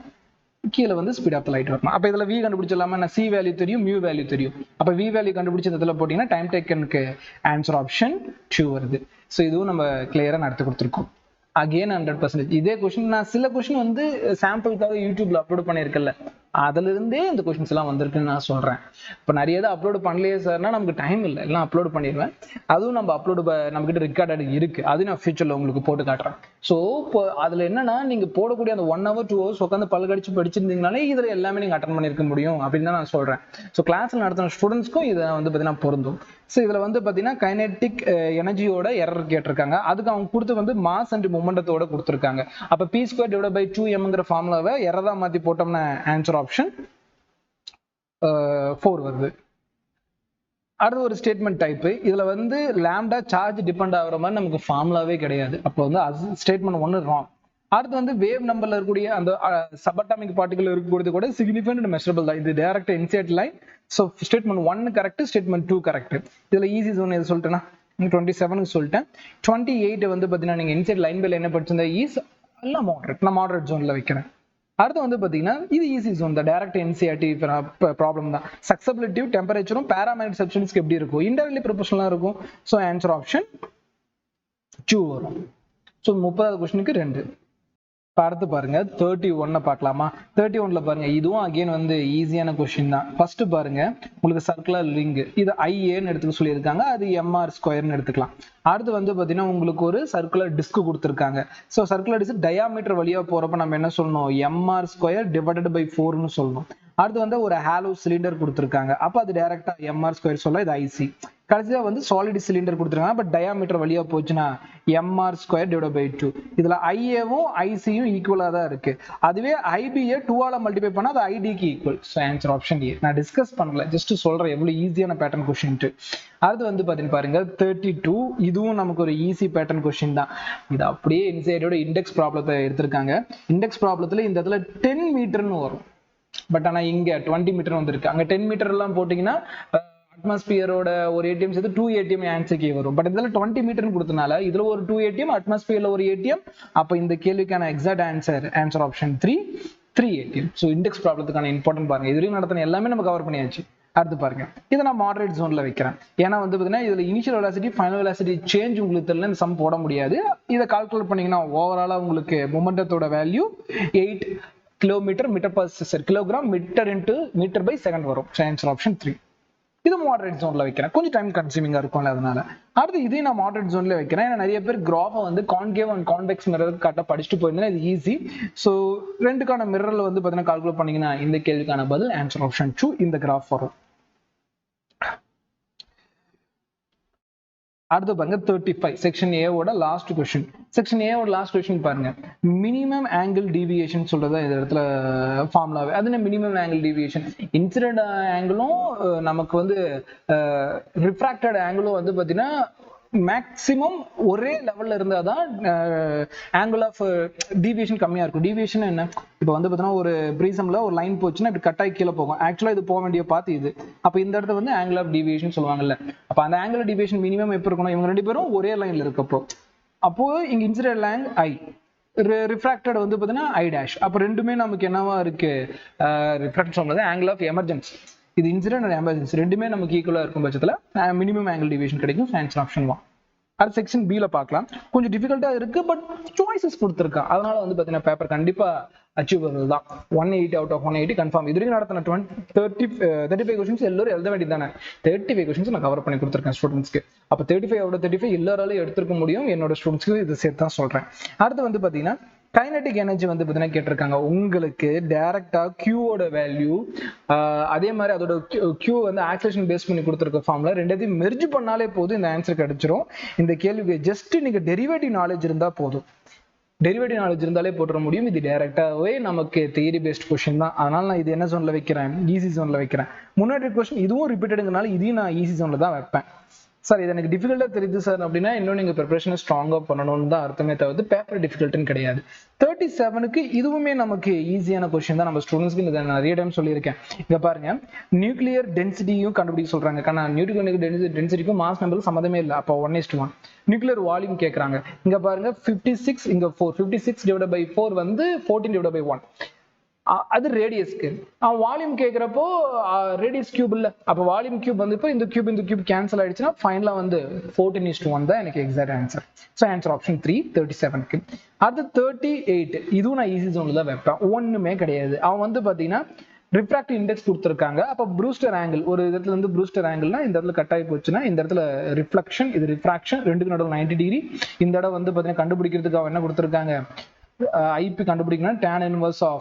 கீழே வந்து ஸ்பீட் ஆஃப் லைட் வரணும். அப்ப இதுல வி கண்டுபிடிச்சிடலாமா? சி வேல்யூ தெரியும், மியூ வேல்யூ தெரியும். அப்ப வி வேல்யூ கண்டுபிடிச்ச இடத்துல போட்டீங்கன்னா டைம் டேக்கனுக்கு ஆன்சர் ஆப்ஷன் 2 வருது. ஸோ இதுவும் நம்ம கிளியரா நடத்தி கொடுத்துருக்கோம். அகெயின் 100%. இதே கொஸ்டின் நான் சில கொஸ்டின் வந்து சாம்பிளுக்காக யூடியூப்ல அப்லோட் பண்ணியிருக்கல, அதுல இருந்தே இந்த கொஸ்டின்ஸ் எல்லாம் வந்திருக்குன்னு நான் சொல்றேன். இப்போ நிறைய அப்லோட் பண்ணலையே சார்னா நமக்கு டைம் இல்லை, எல்லாம் அப்லோட் பண்ணிடுவேன். அதுவும் நம்ம அப்லோடு நம்ம கிட்ட ரெக்கார்டட் இருக்கு. அது நான் ஃபியூச்சர்ல உங்களுக்கு போட்டு காட்டுறேன். ஸோ இப்போ அதுல என்னன்னா நீங்க போடக்கூடிய அந்த 1 hour 2 hours உட்காந்து பல்கடிச்சு படிச்சிருந்தீங்கனாலே இதுல எல்லாமே நீங்க அட்டன் பண்ணிருக்க முடியும் அப்படின்னு தான் நான் சொல்றேன். ஸோ கிளாஸ்ல நடத்தின ஸ்டூடெண்ட்ஸ்க்கும் இதை வந்து பாத்தீங்கன்னா பொருந்தும். ஸோ இதுல வந்து பாத்தீங்கன்னா கைனெட்டிக் எனர்ஜியோட எரர் கேட்டிருக்காங்க. அதுக்கு அவங்க கொடுத்து வந்து மாஸ் அண்ட் மொமெண்டத்தோட கொடுத்துருக்காங்க. அப்ப p² / 2m ஃபார்முலாவை எரரா மாத்தி போட்டோம்னா ஆன்சர் ஆப்ஷன் 4 வருது. அடுத்து ஒரு ஸ்டேட்மெண்ட் டைப். இதுல வந்து லாம்டா சார்ஜ் டிபெண்ட் ஆகுற மாதிரி நமக்கு ஃபார்முலாவே கிடையாது. அப்போ வந்து ஸ்டேட்மெண்ட் 1 ராங். அடுத்து வந்து வேவ் நம்பர்ல இருக்கக்கூடிய அந்த சபட்டாமிக் பார்ட்டிகல் இருக்கக்கூடியது கூட சிக்னிஃபிகன்ட் மெஷரபிள் தான். இது direct inside line. So statement 1 correct, statement 2 correct. இதுல ஈஸி ஜோன் எது சொல்லிட்டேன்னா 27 சொல்லிட்டேன். 28 வந்து பாத்தீங்கன்னா நீங்க இன்சைட் லைன் பை லைன் என்ன படிச்சிருந்தா ஈஸ் எல்லாம் மாடரேட். நான் மாடரேட் ஜோன்ல வைக்கிறேன். அடுத்து வந்து பாத்தீங்கன்னா இது ஈஸி ஜோன் தான், டைரக்ட் என்சிஆர்டி ப்ராப்ளம் தான். சக்சபிலிட்டி டெம்பரேச்சரும் பேராமேக்னெட்டிக் சப்ஸ்டன்ஸ்க்கு எப்படி இருக்கும், இன்டர்வலி ப்ரொபோர்ஷனலா இருக்கும். ஸோ ஆன்சர் ஆப்ஷன் 2 வரும். ஸோ 30வது கொஸ்டினுக்கு 2. அடுத்து பாருங்க 31 பார்க்கலாமா. 31ல பாருங்க, இதுவும் அகைன் வந்து ஈஸியான கொஸ்டின் தான். ஃபர்ஸ்ட் பாருங்க, உங்களுக்கு சர்க்குலர் ரிங், இது ஐஏன்னு எடுத்துக்க சொல்லியிருக்காங்க, அது எம்ஆர் ஸ்கொயர்னு எடுத்துக்கலாம். அடுத்து வந்து பாத்தீங்கன்னா உங்களுக்கு ஒரு சர்க்குலர் டிஸ்க் கொடுத்துருக்காங்க. ஸோ சர்க்குலர் டிஸ்க் டயாமீட்டர் வழியா போறப்ப நம்ம என்ன சொல்லணும், எம்ஆர் ஸ்கொயர் டிவைடட் பை 4ன்னு சொல்லணும். அடுத்து வந்து ஒரு ஹாலோ சிலிண்டர் கொடுத்துருக்காங்க, அப்ப அது டைரக்டா எம்ஆர் ஸ்கொயர் சொல்ல, இது ஐசி. கடைசியா வந்து சாலிட் சிலிண்டர் கொடுத்துருக்காங்க, பட் டயாமீட்டர் வழியா போச்சுன்னா எம்ஆர் ஸ்கொயர் டிவைட் பை 2. இதுல ஐஏவும் ஐசியும் ஈக்குவலா தான் இருக்கு. அதுவே ஐபியை 2ஆல மல்டிப்ளை பண்ணா அது ஐடிக்கு equal. So answer option A. நான் டிஸ்கஸ் பண்ணல, ஜஸ்ட் சொல்றேன் எவ்வளவு ஈஸியான பேட்டர்ன் கொஸ்டின். அடுத்து வந்து பாத்தீங்கன்னா பாருங்க 32. இதுவும் நமக்கு ஒரு ஈஸி பேட்டர்ன் கொஸ்டின் தான். இது அப்படியே இன்சைடோட இண்டெக்ஸ் ப்ராப்ளத்தை எடுத்திருக்காங்க. இண்டெக்ஸ் ப்ராப்ளத்துல இந்த இடத்துல 10 மீட்டர்னு வரும், பட் ஆனா இங்க 20 மீட்டர் வந்திருக்கு. அங்க 10 மீட்டர் எல்லாம் போட்டீங்கன்னா அட்மாஸ்பியரோட ஒரு ஏடிஎம் சேர்த்து 2 ஏடிஎம் ஆன்சர் கே வரும். பட் இதுல 20 மீட்டர் கொடுத்தனால இதுல ஒரு 2 ஏடிஎம், அட்மாஸ்பியர்ல ஒரு ஏடிஎம். அப்ப இந்த கேள்விக்கான exact answer option 3 ATM. So index ப்ராப்ளத்துக்கான இம்பார்ட்டன்ட் பாருங்க. இதுவரையும் நடத்தின எல்லாமே நம்ம கவர் பண்ணியாச்சு. அடுத்து பாருங்க, இதை நான் மாடரேட் ஜோன்ல வைக்கிறேன். ஏன்னா வந்து பாத்தீங்கன்னா இதுல initial velocity final velocity change உங்களுக்கு தெரியல, இந்த சம் போட முடியாது. இதை கால்குலேட் பண்ணீங்கன்னா ஓவராலா உங்களுக்கு மொமெண்டத்தோட value 8 kilometre metre per kilogram metre into metre by second வரும். Answer option 3. இது மாடரேட் ஜோன்ல வைக்கிறேன், கொஞ்சம் டைம் கன்சியூமிங்கா இருக்கும்ல அதனால. அடுத்து இதையும் நான் மாடரேட் ஜோன்ல வைக்கிறேன். ஏன்னா நிறைய பேர் கிராஃபை வந்து கான்கேவ் அண்ட் கான்வெக்ஸ் மிரர் கரெக்டாக படிச்சுட்டு போயிருந்தா இது ஈஸி. ஸோ ரெண்டுக்கான மிரர்ல வந்து பார்த்தீங்கன்னா கால்குலேட் பண்ணீங்கன்னா இந்த கேள்விக்கான பதில் ஆன்சர் ஆப்ஷன் 2 இந்த கிராஃப் வரும். அடுத்து பாருங்க 35 செக்ஷன் ஏவோட லாஸ்ட் கொஸ்டின். செக்ஷன் ஏவோட லாஸ்ட் கொஸ்டின் பாருங்க, மினிமம் ஆங்கிள் டீவியேஷன் சொல்றதா இந்த இடத்துல ஃபார்முலாவே. அது என்ன மினிமம் ஆங்கிள் டீவியேஷன், இன்சிடென்ட் ஆங்கிளும் நமக்கு வந்து ரிஃப்ராக்டட் ஆங்கிளும் வந்து பாத்தீங்கன்னா மேக்சிமம் ஒரே லெவல்ல இருந்தாதான் ஆங்கிள் ஆஃப் டீவியேஷன் கம்மியா இருக்கும். டீவியேஷன் என்ன, இப்போ வந்து பாத்தீங்கன்னா ஒரு ப்ரீசம்ல ஒரு லைன் போச்சுன்னா இப்படி கட்டாய் கீழே போகும். ஆக்சுவலா இது போக வேண்டிய பாத்து இது. அப்ப இந்த இடத்துல வந்து ஆங்கிள் ஆஃப் டீவியேஷன் சொல்லுவாங்கல்ல. அப்ப அந்த ஆங்கிள் டீவியேஷன் மினிமம் எப்ப இருக்கணும், இவங்க ரெண்டு பேரும் ஒரே லைன்ல இருக்கப்போ. அப்போ இங்க இன்சிடென்ட் லைன் ஐ, ரிஃப்ராக்டட் வந்து பாத்தீங்கன்னா ஐ டேஷ். அப்ப ரெண்டுமே நமக்கு என்னவா இருக்கு, ரிஃப்ராக்ட் சொல்றது ஆங்கிள் ஆஃப் எமர்ஜென்சி. இது இன்சிடென்ட் அண்ட் எமர்ஜென்சி ரெண்டுமே நமக்கு ஈக்குவலா இருக்கும் பட்சத்துல மினிமம் ஆங்கிள் டீவியேஷன் கிடைக்கும். Answer option 1. அடுத்த செக்ஷன் பில பார்க்கலாம். கொஞ்சம் டிஃபிகல்ட்டா இருக்கு, பட் சாய்ஸஸ் கொடுத்துருக்கான். அதனால வந்து பாத்தீங்கன்னா பேப்பர் கண்டிப்பா அச்சீவபிள் தான். 180 out of 180 கன்ஃபார்ம். இது வரைக்கும் நடத்தின 35 கொஸ்டின்ஸ் எல்லாரும் எழுத வேண்டியது தானே. 35 கொஸ்டின்ஸ் நான் கவர் பண்ணி கொடுத்துருக்கேன் ஸ்டூடெண்ட்ஸ்க்கு. அப்ப 35 out of 35 எல்லாராலையும் எடுத்துக்க முடியும். என்னோட ஸ்டூடெண்ட்ஸ்க்கு இது சேர்த்து தான் சொல்றேன். அடுத்து வந்து பாத்தீங்கன்னா கைனடிக் எனர்ஜி வந்து பாத்தீங்கன்னா கேட்டிருக்காங்க. உங்களுக்கு டைரக்டா கியூவோட வேல்யூ, அதே மாதிரி அதோட கியூ வந்து ஆக்சிலரேஷன் பேஸ் பண்ணி கொடுத்துருக்க ஃபார்ம்ல ரெண்டாத்தையும் மெர்ஜ் பண்ணாலே போதும் இந்த ஆன்சர் கிடைச்சிரும். இந்த கேள்விக்கு ஜஸ்ட் நீங்க டெரிவேட்டிவ் நாலேஜ் இருந்தா போதும். டெரிவேட்டிவ் நாலேஜ் இருந்தாலே போட்டுற முடியும். இது டைரக்டாவே நமக்கு தியரி பேஸ்ட் கொஸ்டின் தான். அதனால நான் இது என்ன ஜோன்ல வைக்கிறேன், ஈஸி ஜோன்ல வைக்கிறேன். முன்னாடி கொஸ்டின் இதுவும் ரிப்பீட்டடுங்கனால இதையும் நான் ஈஸி ஜோன்ல தான் வைப்பேன். சார் இது எனக்கு டிஃபிகல்ட்டா தெரியுது சார் அப்படின்னா இன்னும் நீங்க ப்ரிப்பரேஷனை ஸ்ட்ராங்கா பண்ணணும்னு தான் அர்த்தமே தவிர்த்து பேப்பர் டிஃபிகல்ட்னு கிடையாது. 37க்கு இதுவுமே நமக்கு ஈஸியான கொஸ்டின் தான். நம்ம ஸ்டூடெண்ட்ஸ்க்கு இதை நிறைய டைம் சொல்லியிருக்கேன். இங்க பாருங்க, நியூக்ளியர் டென்சிட்டியும் கண்டுபிடிக்க சொல்றாங்க. ஆனால் நியூக்ளியர் டென்சிட்டிக்கும் மாஸ் நம்பருக்கு சம்மந்தமே இல்லை. அப்போ 1:1. நியூக்ளியர் வால்யூம் கேட்கறாங்க. இங்க பாருங்க 56, இங்க 4. 56 டிவைட் பை 4 வந்து 14 டிவைட் பை 1. அது ரேடியஸ்க்கு. வால்யூம் கேட்கிறப்போ ரேடியஸ் கியூப் இல்ல. அப்ப வால்யூம் கியூப் வந்து இப்போ இந்த கியூப் கேன்சல் ஆயிடுச்சுன்னா ஃபைனலா வந்து 14:1 தான் எனக்கு exact answer. So answer option 3 37க்கு. அது 38 இதுவும் நான் ஈஸி ஜோன்ல தான் வைப்பேன். ஒண்ணுமே கிடையாது. அவன் வந்து பாத்தீங்கன்னா ரிஃப்ராக்டிவ் இண்டெக்ஸ் கொடுத்துருக்காங்க. அப்ப ப்ரூஸ்டர் ஆங்கிள் ஒரு இடத்துல இருந்து ப்ரூஸ்டர் ஆங்கிள்னா இந்த இடத்துல கட் ஆகி போச்சுன்னா இந்த இடத்துல ரிஃப்ளெக்ஷன், இது ரிஃப்ராக்ஷன், ரெண்டுக்கு நடுவில் 90 டிகிரி. இந்த இடம் வந்து பாத்தீங்கன்னா கண்டுபிடிக்கிறதுக்கு அவன் என்ன கொடுத்துருக்காங்க, ஐபி கண்டுபிடிக்கணும் tan inverse of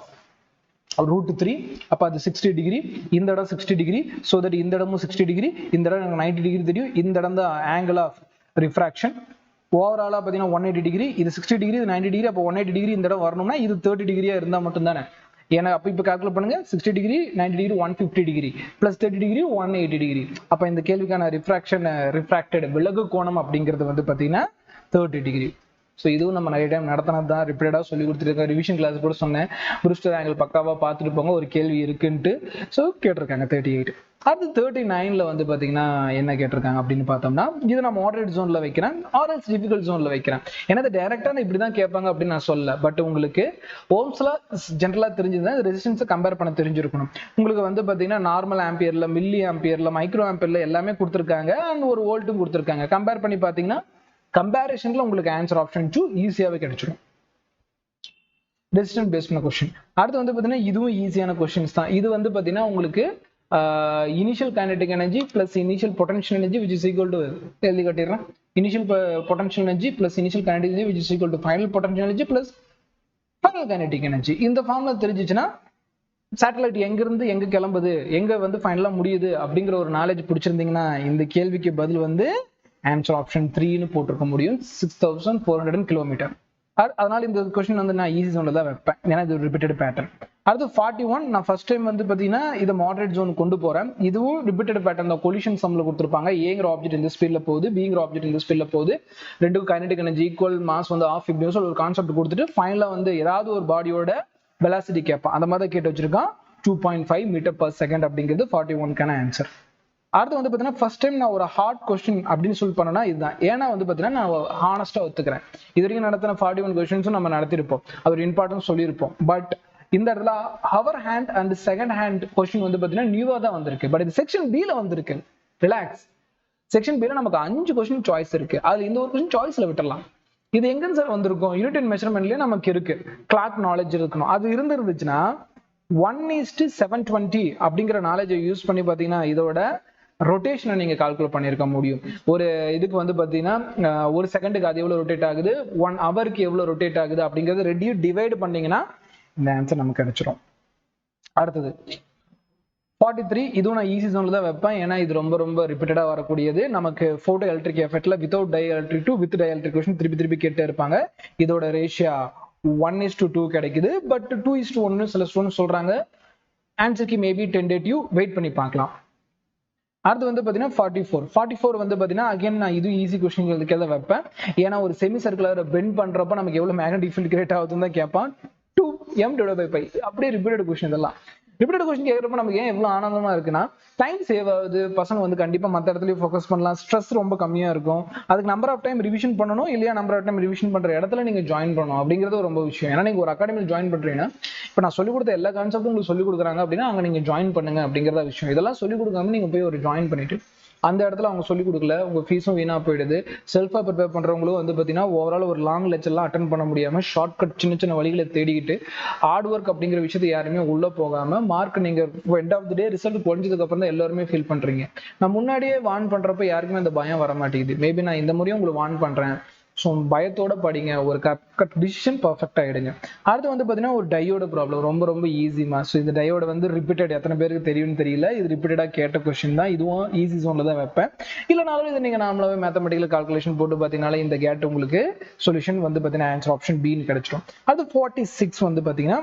√3. அப்ப அது 60 டிகிரி, இந்த இடம் 60 டிகிரி. சோ தட் இந்த இடமும் 60 டிகிரி, இந்த இடம் எனக்கு 90 டிகிரி தெரியும். இந்த இடம் தான் ஆங்கிள் ஆஃப் ரிஃப்ராக்ஷன். ஓவராலா பாத்தீங்கன்னா 180 டிகிரி, இது 60 டிகிரி, இது 90 டிகிரி. அப்போ 180 டிகிரி இந்த இடம் வரணும்னா இது 30 டிகிரியா இருந்தா மட்டும் தானே. ஏன்னா அப்போ இப்போ கால்குலேட் பண்ணுங்க 60 degree 90 degree 150 degree plus 30 degree 180 degree. அப்போ இந்த கேள்விக்கான ரிஃப்ராக்டட் விலகு கோணம் அப்படிங்கிறது வந்து பார்த்தீங்கன்னா 30 டிகிரி. ஸோ இதுவும் நம்ம நிறைய டைம் நடத்தினது தான், ரிப்பீட்டடாக சொல்லி கொடுத்துருக்கேன். ரிவிஷன் கிளாஸ் கூட சொன்னேன், ப்ரூஸ்டர் ஆங்கிள் பக்காவாக பார்த்துட்டு போங்க, ஒரு கேள்வி இருக்குன்ட்டு. ஸோ கேட்டிருக்காங்க 38. அடுத்து 39ல வந்து பார்த்தீங்கன்னா என்ன கேட்டிருக்காங்க அப்படின்னு பார்த்தோம்னா, இது நான் மாடரேட் ஜோனில் வைக்கிறேன், ஆர்எல்ஸ் டிஃபிகல்ட் ஜோனில் வைக்கிறேன். ஏன்னா இது டேரெக்டாக இப்படி தான் கேட்பாங்க அப்படின்னு நான் சொல்லல. பட் உங்களுக்கு ஓம்ஸ்ல ஜென்ரலாக தெரிஞ்சிருந்தா ரெசிஸ்டன்ஸை கம்பேர் பண்ண தெரிஞ்சிருக்கணும். உங்களுக்கு வந்து பார்த்தீங்கன்னா நார்மல் ஆம்பியர்ல, மில்லி ஆம்பியர்ல, மைக்ரோ ஆம்பியர்ல எல்லாமே கொடுத்துருக்காங்க, அண்ட் ஒரு வோல்ட்டும் கொடுத்துருக்காங்க. கம்பேர் பண்ணி பார்த்தீங்கன்னா கம்பேரிஷன்ல உங்களுக்கு ஆன்சர் ஆப்ஷன் 2 ஈஸியாவே கிடைச்சிடும். ரெசிஸ்டன்ஸ் பேஸ்ட் பண்ண கொஸ்டின். அடுத்து வந்து பார்த்தீங்கன்னா இதுவும் ஈஸியான கொஸ்டின்ஸ் தான். இது வந்து பார்த்தீங்கன்னா உங்களுக்கு initial kinetic energy plus initial potential energy which is equal to எழுதி காட்டிடுறேன். Initial potential energy plus initial kinetic energy which is equal to final potential energy plus final kinetic energy. இந்த ஃபார்முலா தெரிஞ்சிச்சுன்னா satellite எங்கிருந்து எங்க கிளம்புது, எங்க வந்து ஃபைனலா முடியுது அப்படிங்கிற ஒரு நாலேஜ் பிடிச்சிருந்தீங்கன்னா இந்த கேள்விக்கு பதில் வந்து ஆன்சர் ஆப்ஷன் 3ன்னு போட்டிருக்க முடியும். 6400 கிலோமீட்டர். அதனால இந்த கொஸ்டின் வந்து நான் ஈஸி ஜோன்ல தான் வைப்பேன், ஏன்னா இது ரிப்பீட்டட் பேட்டர்ன். அடுத்து 41 நான் ஃபர்ஸ்ட் டைம் வந்து பார்த்தீங்கன்னா இதை மாடரேட் ஜோன் கொண்டு போறேன். இதுவும் ரிப்பீட்டட் பேட்டர்ன் தான். கொலிஷன் சம்ல கொடுத்துருப்பாங்க, ஏங்கிற ஆப்ஜெக்ட் இந்த ஸ்பீட்ல போகுது, பிங்கிற ஆப்ஜெக்ட் இந்த ஸ்பீட்ல போகுது, ரெண்டுக்கும் கைனடிக் எனர்ஜி ஈக்குவல், மாஸ் வந்து ஆஃப் இப்படி ஒரு கான்செப்ட் கொடுத்துட்டு ஃபைனலா வந்து ஏதாவது ஒரு பாடியோட வெலாசிட்டி கேட்பான். அந்த மாதிரி கேட்டு வச்சிருக்கான். 2.5 மீட்டர் பர் செகண்ட் அப்படிங்கிறது 41க்கான ஆன்சர். அடுத்து வந்து பார்த்தீங்கன்னா ஃபர்ஸ்ட் டைம் நான் ஒரு ஹார்ட் கொஸ்டின் அப்படின்னு சொல்லி பண்ணனா இதுதான். ஏன்னா வந்து பார்த்தீங்கன்னா நான் ஹானஸ்டா ஒத்துக்கிறேன், இது வரைக்கும் நடத்தின 41 கொஸ்டின்ஸும் நம்ம நடத்திருப்போம், அது ஒரு இம்பார்ட்டன்ஸ் சொல்லியிருப்போம். பட் இந்த இடத்துல hour hand and second hand question வந்து பார்த்தீங்கன்னா நியூவா தான் வந்திருக்கு. பட் இது செக்ஷன் பில வந்திருக்கு. ரிலாக்ஸ், செக்ஷன் பில நமக்கு 5 கொஸ்டின் சாய்ஸ் இருக்கு, அதுல இந்த ஒரு கொஸ்டின் சாய்ஸ்ல விட்டுறலாம். இது எங்க சார் வந்திருக்கும், யூனிட் அண்ட் மெஷர்மெண்ட்லயே நமக்கு இருக்கு, கிளாக் நாலேஜ் இருக்கணும். அது இருந்துச்சுன்னா 1:720 அப்படிங்கிற நாலேஜை யூஸ் பண்ணி பார்த்தீங்கன்னா இதோட ரொட்டேஷனை நீங்க கால்குலேட் பண்ணிருக்க முடியும். ஒரு இதுக்கு வந்து பாத்தீங்கன்னா ஒரு செகண்டுக்கு அது எவ்வளவு ரொட்டேட் ஆகுது, 1 ஹவருக்கு எவ்வளவு ரொட்டேட் ஆகுது அப்படிங்கறது ரெண்டையும் டிவைட் பண்ணீங்கன்னா இந்த ஆன்சர் நமக்கு கிடைச்சிடும். அடுத்தது 43. இதுவும் நான் ஈஸி ஜோன்ல தான் வைப்பேன், ஏன்னா இது ரொம்ப ரொம்ப ரிப்பீட்டடா வரக்கூடியது. நமக்கு போட்டோ எலக்ட்ரிக் எஃபெக்ட்ல without dielectric to with dielectric question திருப்பி கேட்டே இருப்பாங்க. இதோட ரேஷியா 1:2 கிடைக்குது. பட் 2:1 சில ஸ்டூடெண்ட்ஸ் சொல்றாங்க. ஆன்சருக்கு மேபி டென்டேட்டிவ், வெயிட் பண்ணி பார்க்கலாம். அடுத்து வந்து பாத்தீங்கன்னா 44 வந்து பாத்தீங்கன்னா அகைன் நான் இது ஈஸி கொஸ்டின் தான் வைப்பேன், ஏன்னா ஒரு செமி சர்க்குலர் பெண்ட் பண்றப்ப நமக்கு எவ்வளவு மேக்னெட்டிக் ஃபீல்ட் கிரியேட் ஆகுதுன்னு தான் கேட்பான். 2m/π அப்படியே ரிப்பீட்டட் கொஸ்டின். இதெல்லாம் ரிப்பீட்டட் கொஸ்டின் கேட்கறப்ப நமக்கு ஏன் எவ்வளவு ஆனந்தமா இருக்குன்னா டைம் சேவ் ஆகுது, பசங்க வந்து கண்டிப்பா மற்ற இடத்துலயும் ஃபோக்கஸ் பண்ணலாம், ஸ்ட்ரெஸ் ரொம்ப கம்மியா இருக்கும். அதுக்கு நம்பர் ஆஃப் டைம் ரிவிஷன் பண்ணணும், இல்லையா நம்பர் ஆஃப் டைம் ரிவிஷன் பண்ற இடத்துல நீங்க ஜாயின் பண்ணணும் அப்படிங்கிறது ரொம்ப விஷயம். ஏன்னா நீங்க ஒரு அகாடமியில் ஜாயின் பண்றீங்கன்னா இப்போ நான் சொல்லிக் கொடுத்த எல்லா கான்செப்டும் உங்களுக்கு சொல்லிக் கொடுக்குறாங்க அப்படின்னா அங்க நீங்க ஜாயின் பண்ணுங்க அப்படிங்கிறத விஷயம். இதெல்லாம் சொல்லிக் கொடுக்காம நீங்க போய் ஒரு ஜாயின் பண்ணிட்டு அந்த இடத்துல அவங்க சொல்லிக் கொடுக்கல, உங்க ஃபீஸும் வீணா போயிடுது. செல்ஃபா ப்ரிப்பேர் பண்றவங்களும் வந்து பாத்தீங்கன்னா ஓவரால் ஒரு லாங் லெக்சர்லாம் அட்டன் பண்ண முடியாம ஷார்ட்கட் சின்ன வழிகளை தேடிக்கிட்டு ஹார்ட் ஒர்க் அப்படிங்கிற விஷயத்தை யாருமே உள்ள போகாம மார்க் நீங்க end of the day result குறைஞ்சதுக்கு அப்புறம் தான் எல்லாருமே ஃபீல் பண்றீங்க. நான் முன்னாடியே வார்ன் பண்றப்ப யாருக்குமே அந்த பயம் வர மாட்டேங்குது. மேபி நான் இந்த முறையும் உங்களுக்கு வார்ன் பண்றேன், ஸோ பயத்தோட படிங்க, ஒரு கட் டிசிஷன் பர்ஃபெக்ட் ஆயிடுங்க. அடுத்து வந்து பார்த்தீங்கன்னா ஒரு டையோட ப்ராப்ளம் ரொம்ப ரொம்ப ஈஸிமா. ஸோ இந்த டையோட வந்து ரிப்பீட்டட் எத்தனை பேருக்கு தெரியும்னு தெரியல, இது ரிப்பீட்டடாக கேட்ட கொஸ்டின் தான். இதுவும் ஈஸி ஜோன்ல தான் வைப்பேன். இல்லைனாலும் இது நீங்கள் நார்மலாகவே மேத்தமெட்டிக்கல் கால்குலேஷன் போட்டு பார்த்தீங்கன்னா இந்த கேட் உங்களுக்கு சொல்யூஷன் வந்து பார்த்தீங்கன்னா ஆன்சர் ஆப்ஷன் பின்னு கிடைச்சிடும். அது 46 வந்து பார்த்தீங்கன்னா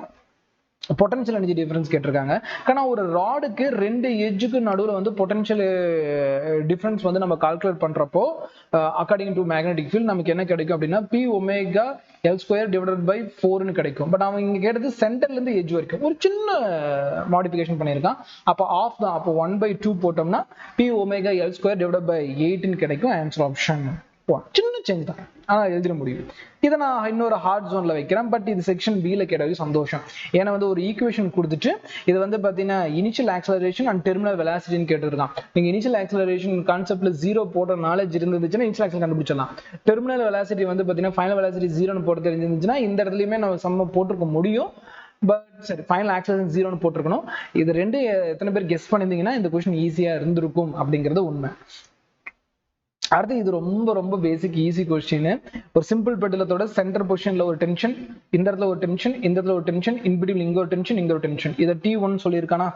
பொட்டன்ஷியல் எனர்ஜி டிஃபரன்ஸ் கேட்டிருக்காங்க. ஆனா ஒரு ராடுக்கு 2 எட்ஜுக்கு நடுவில் வந்து பொட்டன்ஷியல் டிஃபரன்ஸ் வந்து நம்ம கால்குலேட் பண்றப்போ அக்கார்டிங் டு மேக்னெட்டிக் ஃபீல்ட் நமக்கு என்ன கிடைக்கும் அப்படின்னா P omega L² divided by 4ன்னு கிடைக்கும். பட் அவன் இங்க கேட்டது சென்டர்ல இருந்து எட்ஜ் வரைக்கும் ஒரு சின்ன மாடிஃபிகேஷன் பண்ணியிருக்கான். அப்போ ஆஃப் தான், அப்போ 1/2 போட்டோம்னா P omega L² divided by 8ன்னு கிடைக்கும். ஆன்சர் ஆப்ஷன் சின்ன சேஞ்ச் தான், ஆனா எழுதிட முடியும். இதை நான் இன்னொரு ஹார்ட் ஜோன்ல வைக்கிறேன். பட் இது செக்ஷன் பில கேட்டது சந்தோஷம், ஏன்னா வந்து ஒரு ஈக்குவேஷன் கொடுத்துட்டு இது வந்து பாத்தீங்கன்னா இனிஷியல் ஆக்சலரேஷன் அண்ட் டெர்மினல் வெலாசிட்டின்னு கேட்டிருக்கான். நீங்க இனிஷியல் ஆக்சலரேஷன் கான்செப்ட்ல 0 போடுற நாலேஜ் இருந்துச்சுன்னா இனிஷியல் ஆக்சல் கண்டுபிடிச்சிடலாம். டெர்மினல் வெலாசிட்டி வந்து பாத்தீங்கன்னா ஃபைனல் வெலாசிட்டி 0ன்னு போட்டு தெரிஞ்சிருந்துச்சுன்னா இந்த இடத்துலயுமே நம்ம சம்ம போட்டிருக்க முடியும். பட் சரி, ஃபைனல் ஆக்சலரேஷன் 0ன்னு போட்டிருக்கணும். இது ரெண்டு எத்தனை பேர் கெஸ் பண்ணிருந்தீங்கன்னா இந்த கொஸ்டின் ஈஸியா இருந்திருக்கும் அப்படிங்கிறது உண்மை. அடுத்து இது ரொம்ப ரொம்ப பேசிக் ஈஸி கொஸ்டின். ஒரு சிம்பிள் பெட்டலத்தோட சென்டர் பொசிஷன்ல ஒரு டென்ஷன், இந்த இடத்துல ஒரு டென்ஷன், இந்த இடத்துல ஒரு டென்ஷன், இன்பிட்வீன் இங்க ஒரு டென்ஷன், இங்க ஒரு டென்ஷன். இதை T1 சொல்லியிருக்கானா,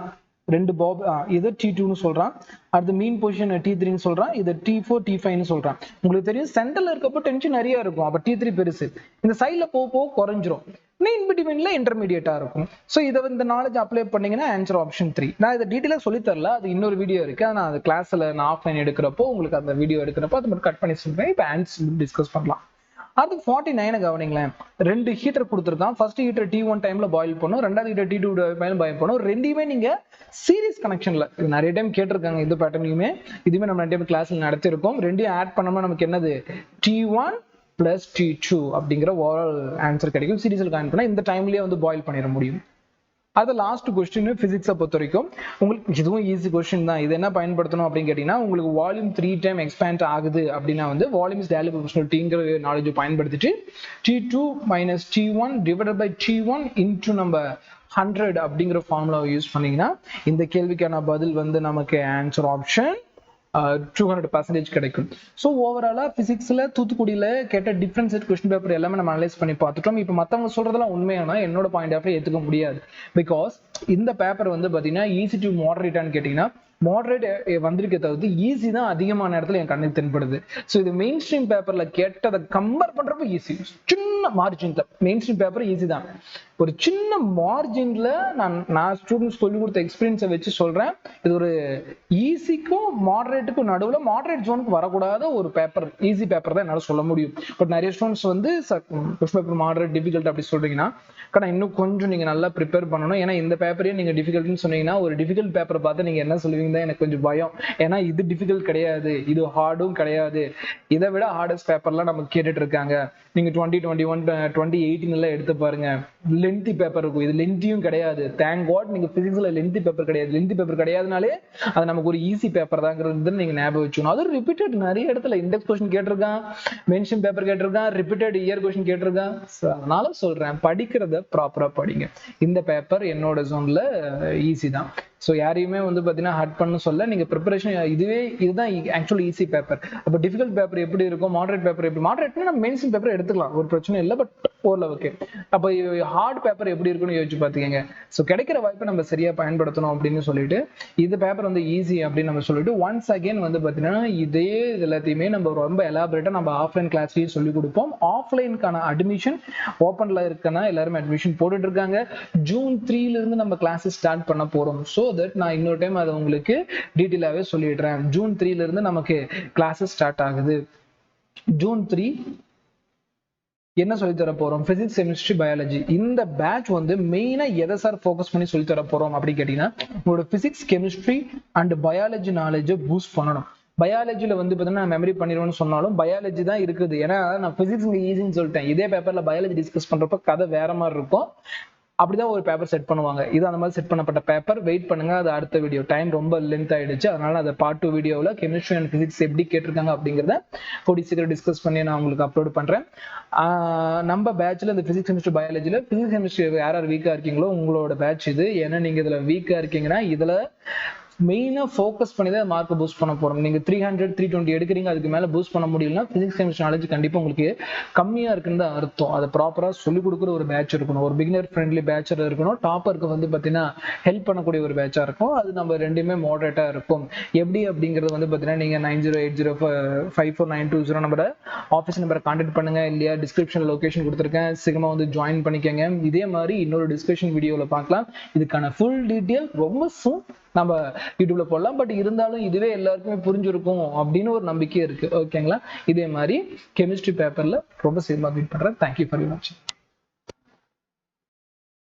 2 பாப், இது T2ன்னு சொல்றான். அடுத்து மீன் பொசிஷன் T3ன்னு சொல்றான். இது T4 T5ன்னு சொல்றான். உங்களுக்கு தெரியும் சென்டர்ல இருக்கப்போ டென்ஷன் நிறைய இருக்கும், அப்ப T3 பெருசு. இந்த சைட்ல போக குறைஞ்சிரும். இன் பிட்வீன்ல இன்டர்மீடியேட்டா இருக்கும். ஸோ இதை இந்த நாலேஜ் அப்ளை பண்ணீங்கன்னா ஆன்சர் ஆப்ஷன் 3. நான் இதை டீட்டெயிலாக சொல்லி தரல, அது இன்னொரு வீடியோ இருக்கு. நான் அது கிளாஸ்ல நான் ஆஃப்லைன் எடுக்கிறப்போ உங்களுக்கு அந்த வீடியோ எடுக்கிறப்போ அது மட்டும் கட் பண்ணி சொல்றேன். இப்போ ஆன்சர் டிஸ்கஸ் பண்ணலாம். அது 49 கவனிங்களேன். 2 ஹீட்டர் கொடுத்துருக்கான். ஃபர்ஸ்ட் ஹீட்டர் T1 டைம்ல பாயில் பண்ணும், ரெண்டாவது ஹீட்டர் T2 டைம்ல பாயில் பண்ணும். ரெண்டுமே நீங்க சீரிஸ் கனெக்ஷன்ல நிறைய டைம் கேட்டிருக்காங்க. இந்த பேட்டர்னையுமே இதுவுமே நம்ம ரெண்டு டைம் கிளாஸ்ல நடத்திருக்கோம். ரெண்டையும் ஆட் பண்ணோம்னா நமக்கு என்னது T1 plus T2 அப்படிங்கிற ஓவரால் ஆன்சர் கிடைக்கும். சீரிஸில் கனெக்ட் பண்ணா இந்த டைம்லயே வந்து பாயில் பண்ணிட முடியும். அது லாஸ்ட் கொஸ்டின் பிசிக்ஸை பொறுத்த வரைக்கும் உங்களுக்கு இதுவும் ஈஸி கொஸ்டின் தான். இது என்ன பயன்படுத்தணும் அப்படின்னு கேட்டீங்கன்னா, உங்களுக்கு வால்யூம் 3 டைம் எக்ஸ்பேண்ட் ஆகுது அப்படின்னா வந்து volume is daily proportional knowledge பயன்படுத்திட்டு T2 minus T1 divided by T1 into நம்ம 100 அப்படிங்கிற ஃபார்முலாவை யூஸ் பண்ணீங்கன்னா இந்த கேள்விக்கான பதில் வந்து நமக்கு ஆன்சர் ஆப்ஷன் 200% கிடைக்கும். ஸோ ஓவராலா பிசிக்ஸ்ல தூத்துக்குடியில கேட்ட டிஃபரன்ஸ் செட் கொஸ்டின் பேப்பர் எல்லாமே நம்ம அனலைஸ் பண்ணி பார்த்துட்டோம். இப்போ மற்றவங்க சொல்றதெல்லாம் உண்மையானா என்னோட பாயிண்ட் ஆஃப் ஏற்றுக்க முடியாது. பிகாஸ் இந்த பேப்பர் வந்து பாத்தீங்கன்னா ஈஸி டு மாடரேட்டான்னு கேட்டீங்கன்னா மாடரேட் வந்திருக்க தவிர்த்து ஈஸி தான் அதிகமான இடத்துல என் கண்ணுக்கு தென்படுது. ஸோ இது மெயின் ஸ்ட்ரீம் பேப்பர்ல கேட்டதை கம்பேர் பண்றப்ப ஈஸி. சின்ன மார்ஜின்ல மெயின் ஸ்ட்ரீம் பேப்பர் ஈஸி தான். ஒரு சின்ன மார்ஜின்ல நான் ஸ்டூடெண்ட்ஸ் சொல்லிக் கொடுத்த எக்ஸ்பீரியன்ஸை வச்சு சொல்றேன். இது ஒரு ஈஸிக்கும் மாடரேட்டுக்கும் நடுவில் மாடரேட் ஜோனுக்கு வரக்கூடாத ஒரு பேப்பர், ஈஸி பேப்பர் தான் என்னால் சொல்ல முடியும். பட் நிறைய ஸ்டூடெண்ட்ஸ் வந்து கொஸ்டின் பேப்பர் மாடரேட் டிஃபிகல்ட் அப்படி சொல்றீங்கன்னா இன்னும் கொஞ்சம் நீங்க நல்லா ப்ரிப்பேர் பண்ணணும். ஏன்னா இந்த பேப்பரையும் நீங்க டிஃபிகல்ட்னு சொன்னீங்கன்னா ஒரு டிஃபிகல்ட் பேப்பரை பார்த்து நீங்க என்ன சொல்லுவீங்க தான் எனக்கு கொஞ்சம் பயம். ஏன்னா இது டிஃபிகல்ட் கிடையாது, இது ஹார்டும் கிடையாது. இதை விட ஹார்டஸ்ட் பேப்பர்லாம் நமக்கு கேட்டுட்டு இருக்காங்க. நீங்க 2021 2018 எல்லாம் எடுத்து பாருங்க, லென்த்தி பேப்பர் இருக்கும். இது லென்த்தியும் கிடையாது. தேங்க் காட் நீங்க பிசிக்ஸ்ல லென்த்தி பேப்பர் கிடையாது. லென்த்தி பேப்பர் கிடையாதுனாலே அது நமக்கு ஒரு ஈஸி பேப்பர் தாங்கிறது நீங்க ஞாபகம் வச்சுக்கணும். அது ரிப்பீட்டட் நிறைய இடத்துல இண்டெக்ஸ் கொஸ்டின் கேட்டிருக்கான், மென்ஷன் பேப்பர் கேட்டிருக்கான், ரிப்பீட்டட் இயர் கொஸ்டின் கேட்டிருக்கான். அதனால சொல்றேன் படிக்கிறத ப்ராப்பரா படிங்க. இந்த பேப்பர் என்னோட ஜோன்ல ஈஸி தான். ஸோ யாரையுமே வந்து பார்த்தீங்கன்னா ஹர்ட் பண்ண சொல்ல, நீங்க ப்ரிப்பரேஷன் இதுதான் ஆக்சுவலி ஈஸி பேப்பர். அப்போ டிஃபிகல்ட் பேப்பர் எப்படி இருக்கும், மாடரேட் பேப்பர் எப்படி, மாடரேட்னா நம்ம மெயின்ஸ்ட்ரீம் பேப்பர் எடுத்துக்கலாம், ஒரு பிரச்சனை இல்லை. பட் ஓரளவுக்கு அப்போ ஹார்ட் பேப்பர் எப்படி இருக்குன்னு யோசிச்சு பார்த்துக்கங்க. ஸோ கிடைக்கிற வாய்ப்பை நம்ம சரியா பயன்படுத்தணும் அப்படின்னு சொல்லிட்டு இந்த பேப்பர் வந்து ஈஸி அப்படின்னு நம்ம சொல்லிட்டு ஒன்ஸ் அகேன் வந்து பார்த்தீங்கன்னா இதே எல்லாத்தையுமே நம்ம ரொம்ப எலாபரேட்டா நம்ம ஆஃப்லைன் கிளாஸ்லயும் சொல்லி கொடுப்போம். ஆஃப்லைனுக்கான அட்மிஷன் ஓப்பன்ல இருக்கனா எல்லாருமே அட்மிஷன் போட்டுட்டு இருக்காங்க. June 3 இருந்து நம்ம கிளாஸஸ் ஸ்டார்ட் பண்ண போறோம். ஸோ தட் நான் இன்னொரு டைம் அதை உங்களுக்கு டீட்டெயிலாவே சொல்லிடுறேன். June 3 இருந்து நமக்கு கிளாஸஸ் ஸ்டார்ட் ஆகுது. June 3 என்ன சொல்லி தர போறோம், பிசிக்ஸ், கெமிஸ்ட்ரி, பயாலஜி. இந்த பேட்ச் வந்து மெயினா எதை சார் ஃபோக்கஸ் பண்ணி சொல்லி தர போறோம் அப்படின்னு கேட்டீங்கன்னா, உங்களோட பிசிக்ஸ், கெமிஸ்ட்ரி அண்ட் பயாலஜி நாலேஜை பூஸ்ட் பண்ணணும். பயாலஜில வந்து பார்த்தீங்கன்னா நான் மெமரி பண்ணிடுவேன்னு சொன்னாலும் பயாலஜி தான் இருக்குது. ஏன்னா நான் பிசிக்ஸ் ஈஸின்னு சொல்லிட்டேன். இதே பேப்பர்ல பயாலஜி டிஸ்கஸ் பண்றப்ப கதை வேற மாதிரி இருக்கும். அப்படிதான் ஒரு பேப்பர் செட் பண்ணுவாங்க. இது அந்த மாதிரி செட் பண்ணப்பட்ட பேப்பர். வெயிட் பண்ணுங்க, அது அடுத்த வீடியோ. டைம் ரொம்ப லென்த் ஆயிடுச்சு, அதனால அதை பார்ட் 2 வீடியோவில் கெமிஸ்ட்ரி அண்ட் பிசிக்ஸ் எப்படி கேட்டிருக்காங்க அப்படிங்கிறத கூடி சீக்கிரம் டிஸ்கஸ் பண்ணி நான் உங்களுக்கு அப்லோட் பண்றேன். நம்ம பேட்ச்ல இந்த பிசிக்ஸ், கெமிஸ்ட்ரி, பயாலஜில பிசிக்ஸ், கெமிஸ்ட்ரி யார் வீக்கா இருக்கீங்களோ உங்களோட பேட்ச் இது. ஏன்னா நீங்க இதுல வீக்கா இருக்கீங்கன்னா இதுல மெயினா ஃபோக்கஸ் பண்ணி தான் மார்க் பூஸ்ட் பண்ண போறோம். நீங்க 300 320 எடுக்கிறீங்க, அதுக்கு மேல பூஸ்ட் பண்ண முடியலன்னா பிசிக்ஸ், கெமிஸ்ட்ரி நாலேஜ் கண்டிப்பா உங்களுக்கு கம்மியா இருக்குன்னு தான் அர்த்தம். அதை ப்ராப்பரா சொல்லிக் கொடுக்குற ஒரு பேட்ச் இருக்கணும், ஒரு பிகினர் ஃப்ரெண்ட்லி பேட்சர் இருக்கணும், டாப்பருக்கு வந்து பாத்தீங்கன்னா ஹெல்ப் பண்ணக்கூடிய ஒரு பேட்சா இருக்கும். அது நம்ம ரெண்டுமே மாடரேட்டா இருக்கும். எப்படி அப்படிங்கிறது வந்து பாத்தீங்கன்னா நீங்க 9080549220 நம்மளோட ஆஃபீஸ் நம்பரை கான்டாக்ட் பண்ணுங்க. இல்லையா டிஸ்கிரிப்ஷன்ல லொகேஷன் கொடுத்துருக்கேன், சீக்கிரமா வந்து ஜாயின் பண்ணிக்கங்க. இதே மாதிரி இன்னொரு டிஸ்கஷன் வீடியோல பார்க்கலாம். இதுக்கான ஃபுல் டீட்டெயில் ரொம்ப சூன் நம்ம யூடியூப்ல போடலாம். பட் இருந்தாலும் இதுவே எல்லாருக்குமே புரிஞ்சிருக்கும் அப்படின்னு ஒரு நம்பிக்கை இருக்கு. ஓகேங்களா? இதே மாதிரி கெமிஸ்ட்ரி பேப்பர்ல ரொம்ப சீக்கிரமா மீட் பண்றேன். தேங்க்யூ ஃபார் வாட்சிங்.